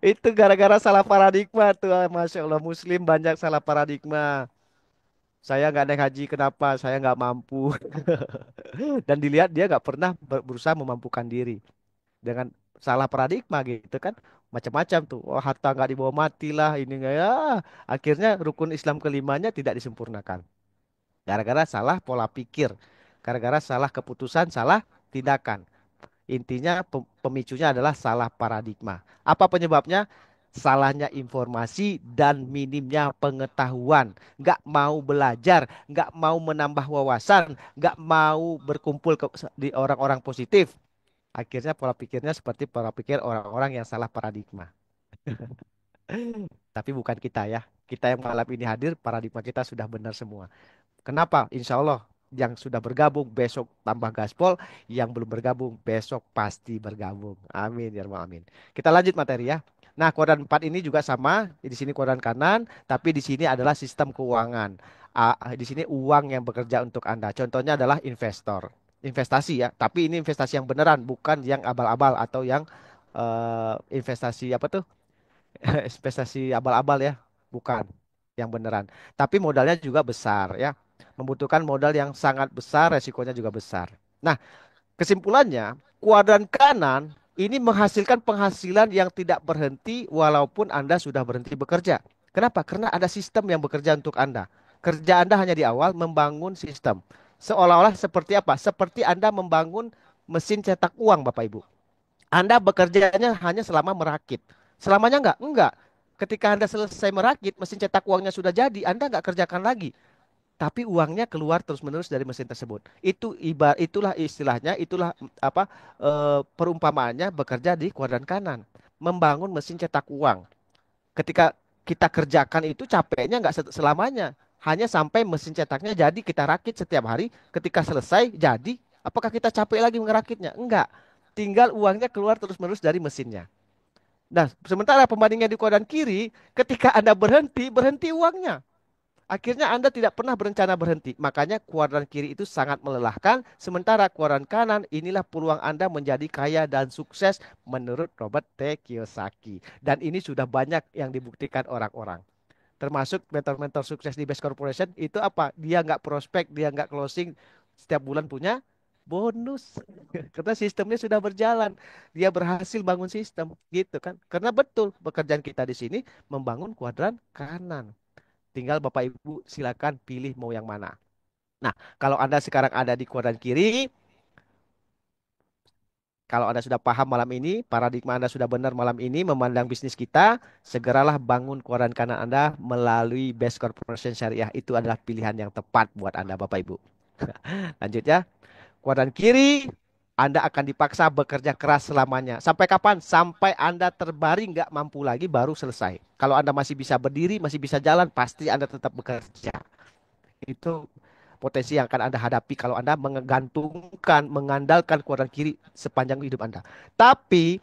Itu gara-gara salah paradigma tuh. Masya Allah, Muslim banyak salah paradigma. Saya nggak naik haji, kenapa? Saya nggak mampu. Dan dilihat dia nggak pernah berusaha memampukan diri dengan salah paradigma gitu kan, macam-macam tuh, oh harta nggak dibawa mati lah ini nggak ya, akhirnya rukun Islam kelimanya tidak disempurnakan gara-gara salah pola pikir, gara-gara salah keputusan, salah tindakan. Intinya pemicunya adalah salah paradigma. Apa penyebabnya? Salahnya informasi dan minimnya pengetahuan. Nggak mau belajar, nggak mau menambah wawasan, nggak mau berkumpul di orang-orang positif. Akhirnya pola pikirnya seperti pola pikir orang-orang yang salah paradigma. Tapi bukan kita ya. Kita yang malam ini hadir, paradigma kita sudah benar semua. Kenapa? Insya Allah yang sudah bergabung besok tambah gaspol, yang belum bergabung besok pasti bergabung. Amin ya rabbal alamin. Kita lanjut materi ya. Nah, kuadran 4 ini juga sama. Di sini kuadran kanan, tapi di sini adalah sistem keuangan. Di sini uang yang bekerja untuk Anda. Contohnya adalah investor. Investasi ya, tapi ini investasi yang beneran, bukan yang abal-abal atau yang investasi apa tuh? Investasi abal-abal ya, bukan yang beneran. Tapi modalnya juga besar ya. Membutuhkan modal yang sangat besar, resikonya juga besar. Nah, kesimpulannya, kuadran kanan ini menghasilkan penghasilan yang tidak berhenti walaupun Anda sudah berhenti bekerja. Kenapa? Karena ada sistem yang bekerja untuk Anda. Kerja Anda hanya di awal membangun sistem. Seolah-olah seperti apa? Seperti Anda membangun mesin cetak uang, Bapak Ibu. Anda bekerjanya hanya selama merakit. Selamanya enggak? Enggak. Ketika Anda selesai merakit, mesin cetak uangnya sudah jadi, Anda enggak kerjakan lagi. Tapi uangnya keluar terus-menerus dari mesin tersebut. Itulah istilahnya, itulah apa perumpamaannya bekerja di kuadran kanan. Membangun mesin cetak uang. Ketika kita kerjakan itu capeknya enggak selamanya. Hanya sampai mesin cetaknya jadi kita rakit setiap hari. Ketika selesai jadi, apakah kita capek lagi ngerakitnya? Enggak. Tinggal uangnya keluar terus-menerus dari mesinnya. Nah, sementara pembandingnya di kuadran kiri, ketika Anda berhenti, berhenti uangnya. Akhirnya Anda tidak pernah berencana berhenti. Makanya kuadran kiri itu sangat melelahkan. Sementara kuadran kanan inilah peluang Anda menjadi kaya dan sukses menurut Robert T. Kiyosaki. Dan ini sudah banyak yang dibuktikan orang-orang. Termasuk mentor-mentor sukses di Best Corporation itu apa? Dia nggak prospek, dia nggak closing, setiap bulan punya bonus. Karena sistemnya sudah berjalan. Dia berhasil bangun sistem, gitu kan? Karena betul pekerjaan kita di sini membangun kuadran kanan. Tinggal Bapak Ibu silakan pilih mau yang mana. Nah, kalau Anda sekarang ada di kuadran kiri, kalau Anda sudah paham malam ini, paradigma Anda sudah benar malam ini memandang bisnis kita, segeralah bangun kuadran kanan Anda melalui Best Corporation Syariah. Itu adalah pilihan yang tepat buat Anda, Bapak Ibu. Lanjut ya. Kuadran kiri, Anda akan dipaksa bekerja keras selamanya. Sampai kapan? Sampai Anda terbaring nggak mampu lagi baru selesai. Kalau Anda masih bisa berdiri, masih bisa jalan, pasti Anda tetap bekerja. Itu potensi yang akan Anda hadapi kalau Anda menggantungkan, mengandalkan kuadran kiri sepanjang hidup Anda. Tapi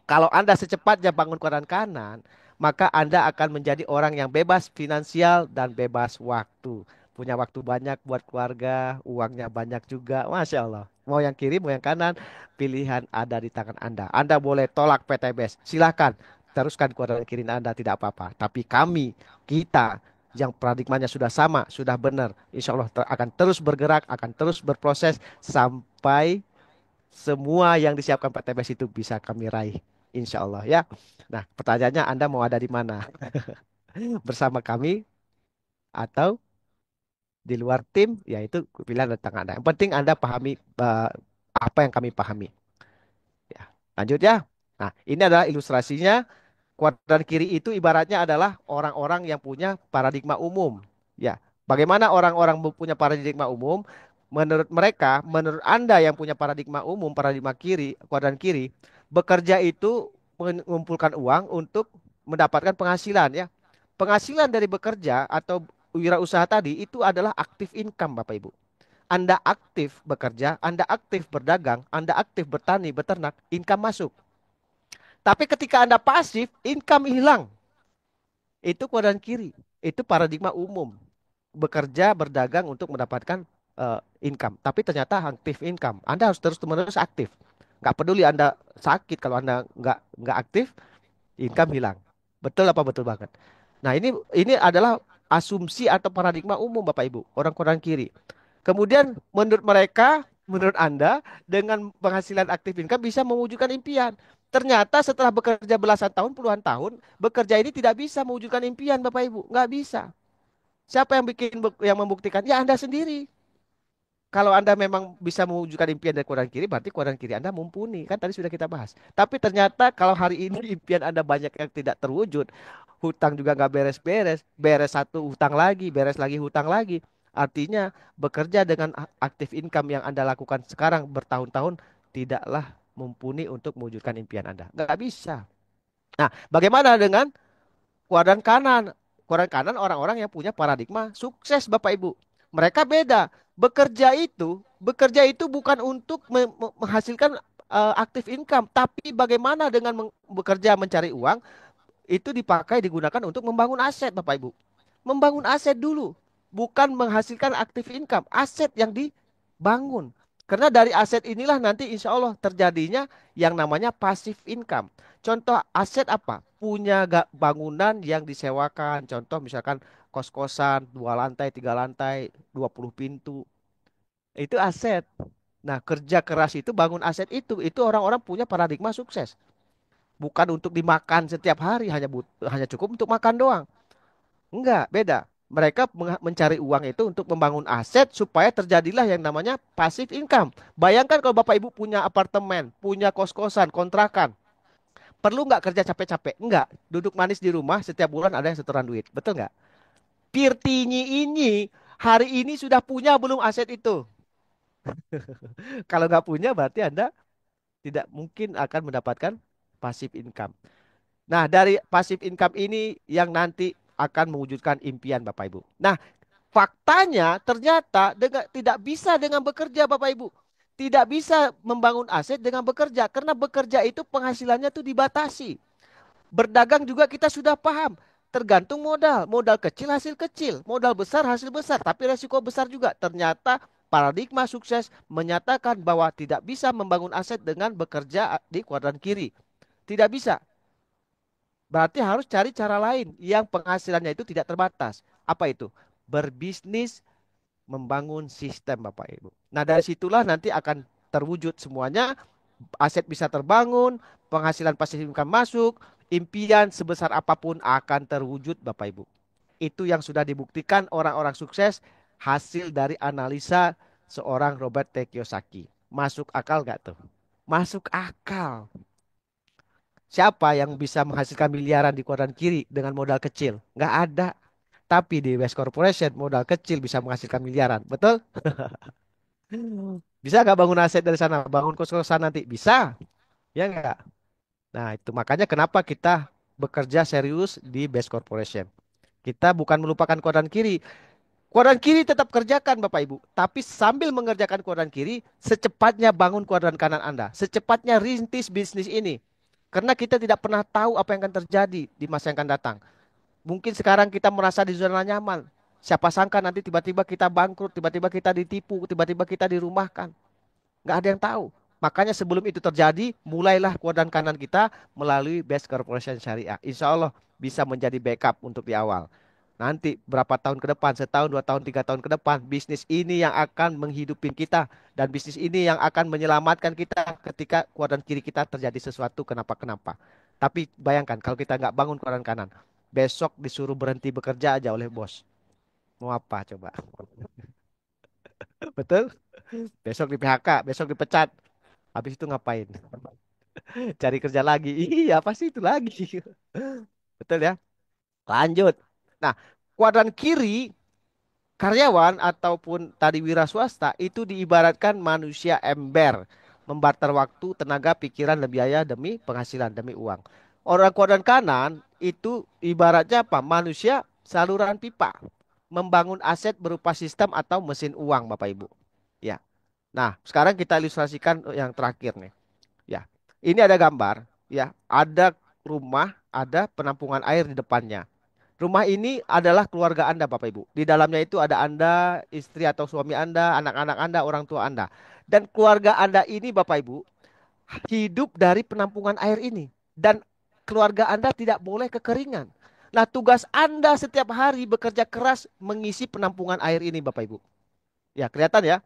kalau Anda secepatnya bangun kuadran kanan, maka Anda akan menjadi orang yang bebas finansial dan bebas waktu. Punya waktu banyak buat keluarga, uangnya banyak juga. Masya Allah. Mau yang kiri, mau yang kanan, pilihan ada di tangan Anda. Anda boleh tolak PTBS. Silakan. Teruskan kuadran kiri Anda, tidak apa-apa. Tapi kami, kita, yang paradigmanya sudah sama, sudah benar. Insya Allah akan terus bergerak, akan terus berproses sampai semua yang disiapkan PTBS itu bisa kami raih. Insya Allah ya. Nah, pertanyaannya Anda mau ada di mana? Bersama kami atau di luar tim? Ya itu pilihan tentang Anda. Yang penting Anda pahami apa yang kami pahami. Ya, lanjut ya. Nah, ini adalah ilustrasinya. Kuadran kiri itu ibaratnya adalah orang-orang yang punya paradigma umum. Ya, bagaimana orang-orang punya paradigma umum? Menurut mereka, menurut Anda yang punya paradigma umum, paradigma kiri, kuadran kiri, bekerja itu mengumpulkan uang untuk mendapatkan penghasilan ya. Penghasilan dari bekerja atau wirausaha tadi itu adalah aktif income Bapak Ibu. Anda aktif bekerja, Anda aktif berdagang, Anda aktif bertani, beternak, income masuk. Tapi ketika Anda pasif, income hilang. Itu kuadran kiri. Itu paradigma umum. Bekerja, berdagang untuk mendapatkan income. Tapi ternyata aktif income. Anda harus terus-menerus aktif. Nggak peduli Anda sakit, kalau Anda nggak aktif, income hilang. Betul apa betul banget? Nah ini adalah asumsi atau paradigma umum Bapak Ibu, orang kuadran kiri. Kemudian menurut mereka, menurut Anda, dengan penghasilan aktif income bisa mewujudkan impian. Ternyata setelah bekerja belasan tahun, puluhan tahun, bekerja ini tidak bisa mewujudkan impian, Bapak Ibu. Nggak bisa. Siapa yang yang membuktikan? Ya Anda sendiri. Kalau Anda memang bisa mewujudkan impian dari kuadran kiri, berarti kuadran kiri Anda mumpuni. Kan tadi sudah kita bahas. Tapi ternyata kalau hari ini impian Anda banyak yang tidak terwujud, hutang juga nggak beres-beres, beres satu hutang lagi, beres lagi hutang lagi. Artinya bekerja dengan aktif income yang Anda lakukan sekarang bertahun-tahun tidaklah mumpuni untuk mewujudkan impian Anda. Nggak bisa. Nah, bagaimana dengan Kuadran kanan. Kuadran kanan orang-orang yang punya paradigma sukses Bapak Ibu. Mereka beda. Bekerja itu bukan untuk menghasilkan aktif income, tapi bagaimana dengan bekerja mencari uang itu dipakai digunakan untuk membangun aset Bapak Ibu. Membangun aset dulu, bukan menghasilkan aktif income, aset yang dibangun. Karena dari aset inilah nanti insya Allah terjadinya yang namanya passive income. Contoh aset apa? Punya bangunan yang disewakan. Contoh misalkan kos-kosan, 2 lantai, 3 lantai, 20 pintu. Itu aset. Nah, kerja keras itu bangun aset itu orang-orang punya paradigma sukses. Bukan untuk dimakan setiap hari, hanya cukup untuk makan doang. Enggak, beda. Mereka mencari uang itu untuk membangun aset supaya terjadilah yang namanya passive income. Bayangkan kalau Bapak Ibu punya apartemen, punya kos-kosan, kontrakan. Perlu nggak kerja capek-capek? Enggak. Duduk manis di rumah, setiap bulan ada yang setoran duit. Betul nggak? Tirtinyi ini hari ini sudah punya belum aset itu? Kalau nggak punya berarti Anda tidak mungkin akan mendapatkan passive income. Nah, dari passive income ini yang nanti akan mewujudkan impian Bapak Ibu. Nah, faktanya ternyata tidak bisa dengan bekerja Bapak Ibu. Tidak bisa membangun aset dengan bekerja karena bekerja itu penghasilannya tuh dibatasi. Berdagang juga kita sudah paham. Tergantung modal. Modal kecil hasil kecil, modal besar hasil besar, tapi resiko besar juga. Ternyata paradigma sukses menyatakan bahwa tidak bisa membangun aset dengan bekerja di kuadran kiri. Tidak bisa. Berarti harus cari cara lain yang penghasilannya itu tidak terbatas. Apa itu? Berbisnis membangun sistem Bapak Ibu. Nah, dari situlah nanti akan terwujud semuanya, aset bisa terbangun, penghasilan pasif income masuk, impian sebesar apapun akan terwujud Bapak Ibu. Itu yang sudah dibuktikan orang-orang sukses hasil dari analisa seorang Robert T. Kiyosaki. Masuk akal nggak tuh? Masuk akal. Siapa yang bisa menghasilkan miliaran di kuadran kiri dengan modal kecil? Nggak ada. Tapi di West Corporation modal kecil bisa menghasilkan miliaran. Betul? Bisa nggak bangun aset dari sana? Bangun kos-kosan nanti? Bisa. Ya nggak? Nah itu makanya kenapa kita bekerja serius di Best Corporation. Kita bukan melupakan kuadran kiri. Kuadran kiri tetap kerjakan Bapak Ibu. Tapi sambil mengerjakan kuadran kiri, secepatnya bangun kuadran kanan Anda. Secepatnya rintis bisnis ini. Karena kita tidak pernah tahu apa yang akan terjadi di masa yang akan datang. Mungkin sekarang kita merasa di zona nyaman. Siapa sangka nanti tiba-tiba kita bangkrut, tiba-tiba kita ditipu, tiba-tiba kita dirumahkan. Nggak ada yang tahu. Makanya sebelum itu terjadi, mulailah kuadran kanan kita melalui Best Corporation Syariah. Insya Allah bisa menjadi backup untuk di awal. Nanti berapa tahun ke depan, setahun, 2 tahun, 3 tahun ke depan, bisnis ini yang akan menghidupi kita. Dan bisnis ini yang akan menyelamatkan kita ketika kuadran kiri kita terjadi sesuatu kenapa-kenapa. Tapi bayangkan kalau kita nggak bangun kuadran kanan. Besok disuruh berhenti bekerja aja oleh bos. Mau apa coba? Betul? Besok di PHK, besok dipecat. Habis itu ngapain? Cari kerja lagi. Iya, pasti itu lagi. Betul ya? Lanjut. Nah, kuadran kiri karyawan ataupun tadi wira swasta itu diibaratkan manusia ember, membarter waktu, tenaga, pikiran, dan biaya demi penghasilan, demi uang. Orang kuadran kanan itu ibaratnya apa? Manusia saluran pipa, membangun aset berupa sistem atau mesin uang, Bapak Ibu. Ya. Nah, sekarang kita ilustrasikan yang terakhir nih. Ya, ini ada gambar, ya, ada rumah, ada penampungan air di depannya. Rumah ini adalah keluarga Anda, Bapak Ibu. Di dalamnya itu ada Anda, istri atau suami Anda, anak-anak Anda, orang tua Anda. Dan keluarga Anda ini, Bapak Ibu, hidup dari penampungan air ini. Dan keluarga Anda tidak boleh kekeringan. Nah, tugas Anda setiap hari bekerja keras mengisi penampungan air ini, Bapak Ibu. Ya, kelihatan ya?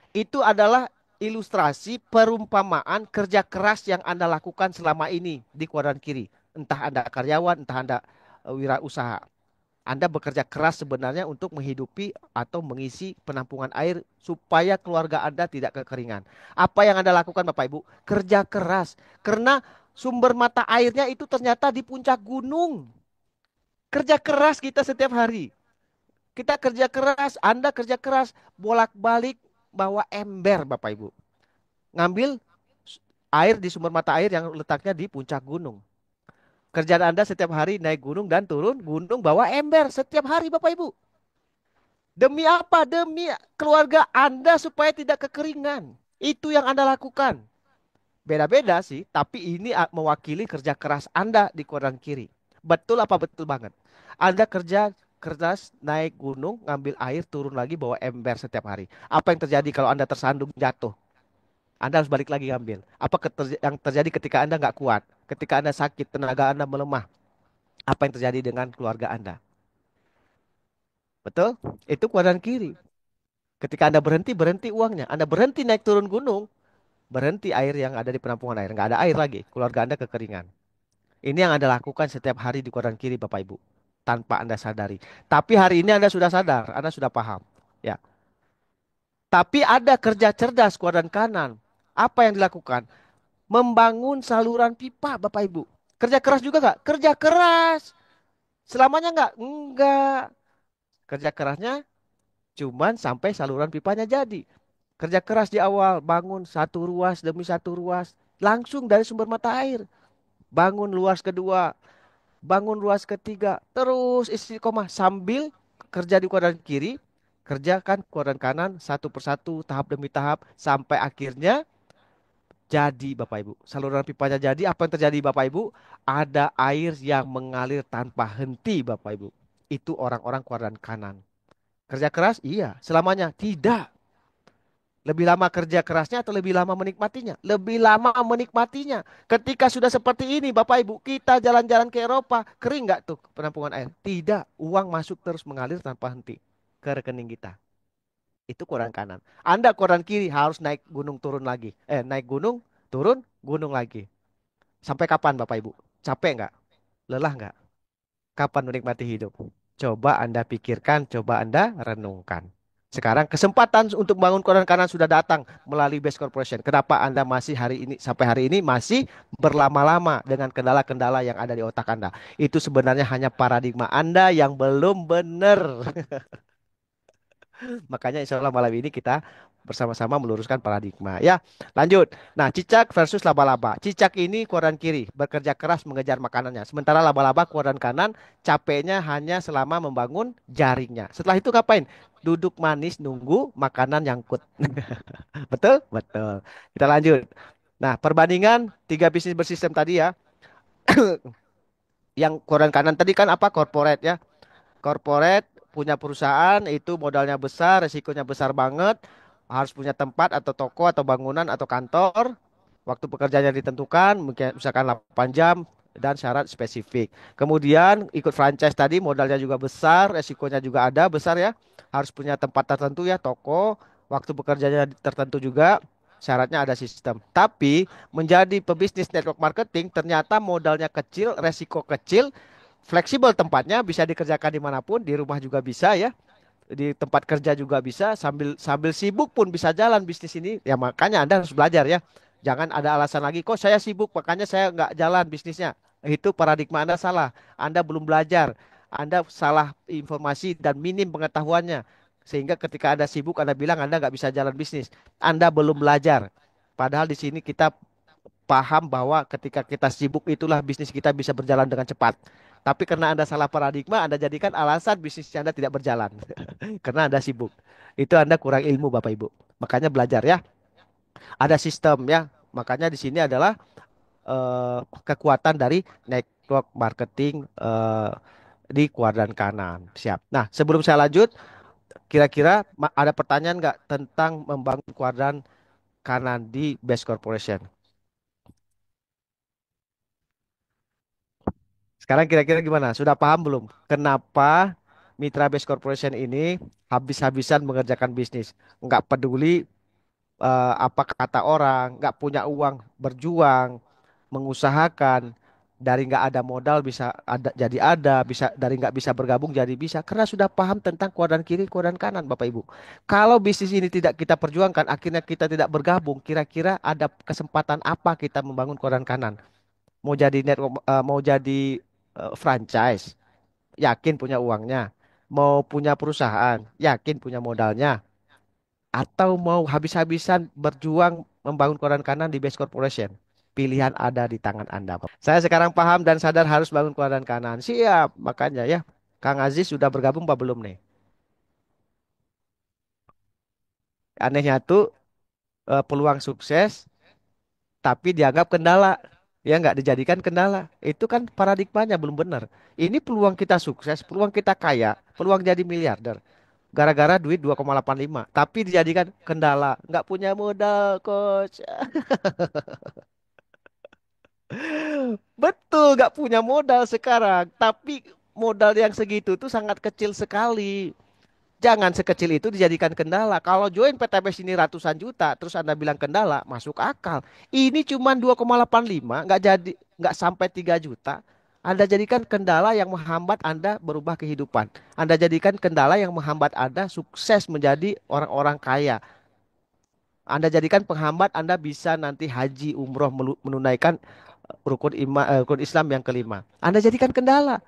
Itu adalah ilustrasi perumpamaan kerja keras yang Anda lakukan selama ini di kuadran kiri. Entah Anda karyawan, entah Anda wirausaha. Anda bekerja keras sebenarnya untuk menghidupi atau mengisi penampungan air supaya keluarga Anda tidak kekeringan. Apa yang Anda lakukan Bapak Ibu? Kerja keras. Karena sumber mata airnya itu ternyata di puncak gunung. Kerja keras kita setiap hari. Kita kerja keras, Anda kerja keras, bolak-balik bawa ember Bapak Ibu. Ngambil air di sumber mata air yang letaknya di puncak gunung. Kerjaan Anda setiap hari naik gunung dan turun gunung bawa ember setiap hari Bapak Ibu. Demi apa? Demi keluarga Anda supaya tidak kekeringan. Itu yang Anda lakukan. Beda-beda sih, tapi ini mewakili kerja keras Anda di koran kiri. Betul apa betul banget? Anda kerja keras naik gunung, ngambil air, turun lagi bawa ember setiap hari. Apa yang terjadi kalau Anda tersandung jatuh? Anda harus balik lagi ngambil. Apa yang terjadi ketika Anda nggak kuat? Ketika Anda sakit, tenaga Anda melemah. Apa yang terjadi dengan keluarga Anda? Betul? Itu koran kiri. Ketika Anda berhenti, berhenti uangnya. Anda berhenti naik turun gunung, berhenti air yang ada di penampungan air. Nggak ada air lagi. Keluarga Anda kekeringan. Ini yang Anda lakukan setiap hari di koran kiri, Bapak Ibu. Tanpa Anda sadari. Tapi hari ini Anda sudah sadar. Anda sudah paham. Ya. Tapi ada kerja cerdas koran kanan. Apa yang dilakukan? Membangun saluran pipa, Bapak Ibu. Kerja keras juga nggak? Kerja keras. Selamanya nggak? Enggak. Kerja kerasnya cuman sampai saluran pipanya jadi. Kerja keras di awal, bangun satu ruas demi satu ruas. Langsung dari sumber mata air. Bangun ruas kedua, bangun ruas ketiga. Terus istiqomah sambil kerja di kuadran kiri. Kerjakan kuadran kanan satu persatu, tahap demi tahap. Sampai akhirnya jadi Bapak Ibu. Saluran pipanya jadi, apa yang terjadi Bapak Ibu? Ada air yang mengalir tanpa henti Bapak Ibu. Itu orang-orang kuadran kanan. Kerja keras? Iya. Selamanya? Tidak. Lebih lama kerja kerasnya atau lebih lama menikmatinya? Lebih lama menikmatinya. Ketika sudah seperti ini, Bapak Ibu, kita jalan-jalan ke Eropa, kering nggak tuh penampungan air? Tidak, uang masuk terus mengalir tanpa henti ke rekening kita. Itu koran kanan. Anda koran kiri harus naik gunung turun lagi. Naik gunung, turun, gunung lagi. Sampai kapan, Bapak Ibu? Capek nggak? Lelah nggak? Kapan menikmati hidup? Coba Anda pikirkan, coba Anda renungkan. Sekarang kesempatan untuk bangun koran kanan sudah datang melalui Base Corporation. Kenapa Anda masih hari ini sampai hari ini masih berlama-lama dengan kendala-kendala yang ada di otak Anda? Itu sebenarnya hanya paradigma Anda yang belum benar. Makanya insya Allah malam ini kita bersama-sama meluruskan paradigma. Ya, lanjut. Nah, cicak versus laba-laba. Cicak ini koran kiri, bekerja keras mengejar makanannya. Sementara laba-laba koran kanan, capeknya hanya selama membangun jaringnya. Setelah itu ngapain? Duduk manis nunggu makanan nyangkut. Betul? Betul. Kita lanjut. Nah, perbandingan tiga bisnis bersistem tadi ya. Yang koran kanan tadi kan apa? Corporate ya. Corporate punya perusahaan itu modalnya besar, resikonya besar banget. Harus punya tempat atau toko atau bangunan atau kantor. Waktu pekerjaannya ditentukan, mungkin misalkan 8 jam dan syarat spesifik. Kemudian ikut franchise tadi modalnya juga besar, resikonya juga ada besar ya. Harus punya tempat tertentu ya, toko. Waktu bekerjanya tertentu juga. Syaratnya ada sistem. Tapi menjadi pebisnis network marketing ternyata modalnya kecil, resiko kecil, fleksibel tempatnya bisa dikerjakan dimanapun, di rumah juga bisa ya, di tempat kerja juga bisa, sambil sambil sibuk pun bisa jalan bisnis ini. Ya makanya Anda harus belajar ya. Jangan ada alasan lagi, kok saya sibuk makanya saya nggak jalan bisnisnya. Itu paradigma Anda salah. Anda belum belajar. Anda salah informasi dan minim pengetahuannya. Sehingga ketika Anda sibuk, Anda bilang Anda nggak bisa jalan bisnis. Anda belum belajar. Padahal di sini kita paham bahwa ketika kita sibuk itulah bisnis kita bisa berjalan dengan cepat. Tapi karena Anda salah paradigma, Anda jadikan alasan bisnis Anda tidak berjalan. Karena Anda sibuk. Itu Anda kurang ilmu Bapak Ibu. Makanya belajar ya. Ada sistem ya. Makanya di sini adalah kekuatan dari network marketing di kuadran kanan. Siap. Nah, sebelum saya lanjut, kira-kira ada pertanyaan nggak tentang membangun kuadran kanan di Best Corporation? Sekarang kira-kira gimana? Sudah paham belum? Kenapa Mitra Base Corporation ini habis-habisan mengerjakan bisnis? Nggak peduli apa kata orang, nggak punya uang, berjuang, mengusahakan, dari nggak ada modal bisa ada, bisa dari nggak bisa bergabung jadi bisa, karena sudah paham tentang kuadran kiri, kuadran kanan, Bapak Ibu. Kalau bisnis ini tidak kita perjuangkan, akhirnya kita tidak bergabung, kira-kira ada kesempatan apa kita membangun kuadran kanan? Mau jadi network, mau jadi franchise, yakin punya uangnya. Mau punya perusahaan, yakin punya modalnya. Atau mau habis-habisan berjuang membangun koran kanan di Base Corporation. Pilihan ada di tangan Anda. Saya sekarang paham dan sadar harus bangun keluar dan kanan. Siap, makanya ya. Kang Aziz sudah bergabung apa belum nih? Anehnya tuh peluang sukses tapi dianggap kendala. Ya nggak dijadikan kendala. Itu kan paradigmanya belum benar. Ini peluang kita sukses, peluang kita kaya, peluang jadi miliarder. Gara-gara duit 2,85. Tapi dijadikan kendala. Nggak punya modal, coach. Betul, nggak punya modal sekarang. Tapi modal yang segitu tuh sangat kecil sekali. Jangan sekecil itu dijadikan kendala. Kalau join PTBS ini ratusan juta, terus Anda bilang kendala, masuk akal. Ini cuma 2,85, nggak jadi, nggak sampai 3 juta. Anda jadikan kendala yang menghambat Anda berubah kehidupan. Anda jadikan kendala yang menghambat Anda sukses menjadi orang-orang kaya. Anda jadikan penghambat Anda bisa nanti haji, umroh, menunaikan rukun Islam yang kelima. Anda jadikan kendala.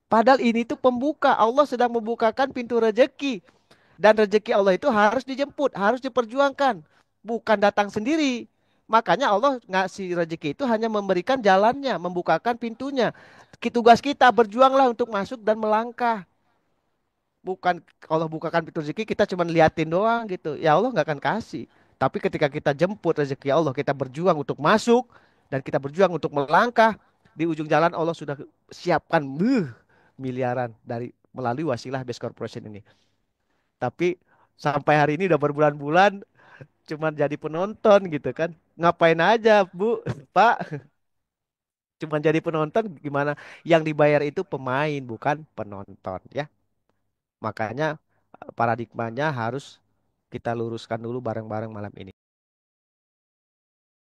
Padahal ini tuh pembuka. Allah sedang membukakan pintu rezeki. Dan rezeki Allah itu harus dijemput, harus diperjuangkan, bukan datang sendiri. Makanya Allah ngasih rezeki itu hanya memberikan jalannya, membukakan pintunya. Tugas kita berjuanglah untuk masuk dan melangkah. Bukan Allah bukakan pintu rezeki kita cuma liatin doang gitu. Ya Allah nggak akan kasih. Tapi ketika kita jemput rezeki Allah, kita berjuang untuk masuk dan kita berjuang untuk melangkah, di ujung jalan Allah sudah siapkan miliaran dari melalui wasilah Best Corporation ini. Tapi sampai hari ini udah berbulan-bulan cuman jadi penonton gitu kan. Ngapain aja, Bu, Pak? Cuman jadi penonton gimana? Yang dibayar itu pemain, bukan penonton ya. Makanya paradigmanya harus kita luruskan dulu bareng-bareng malam ini.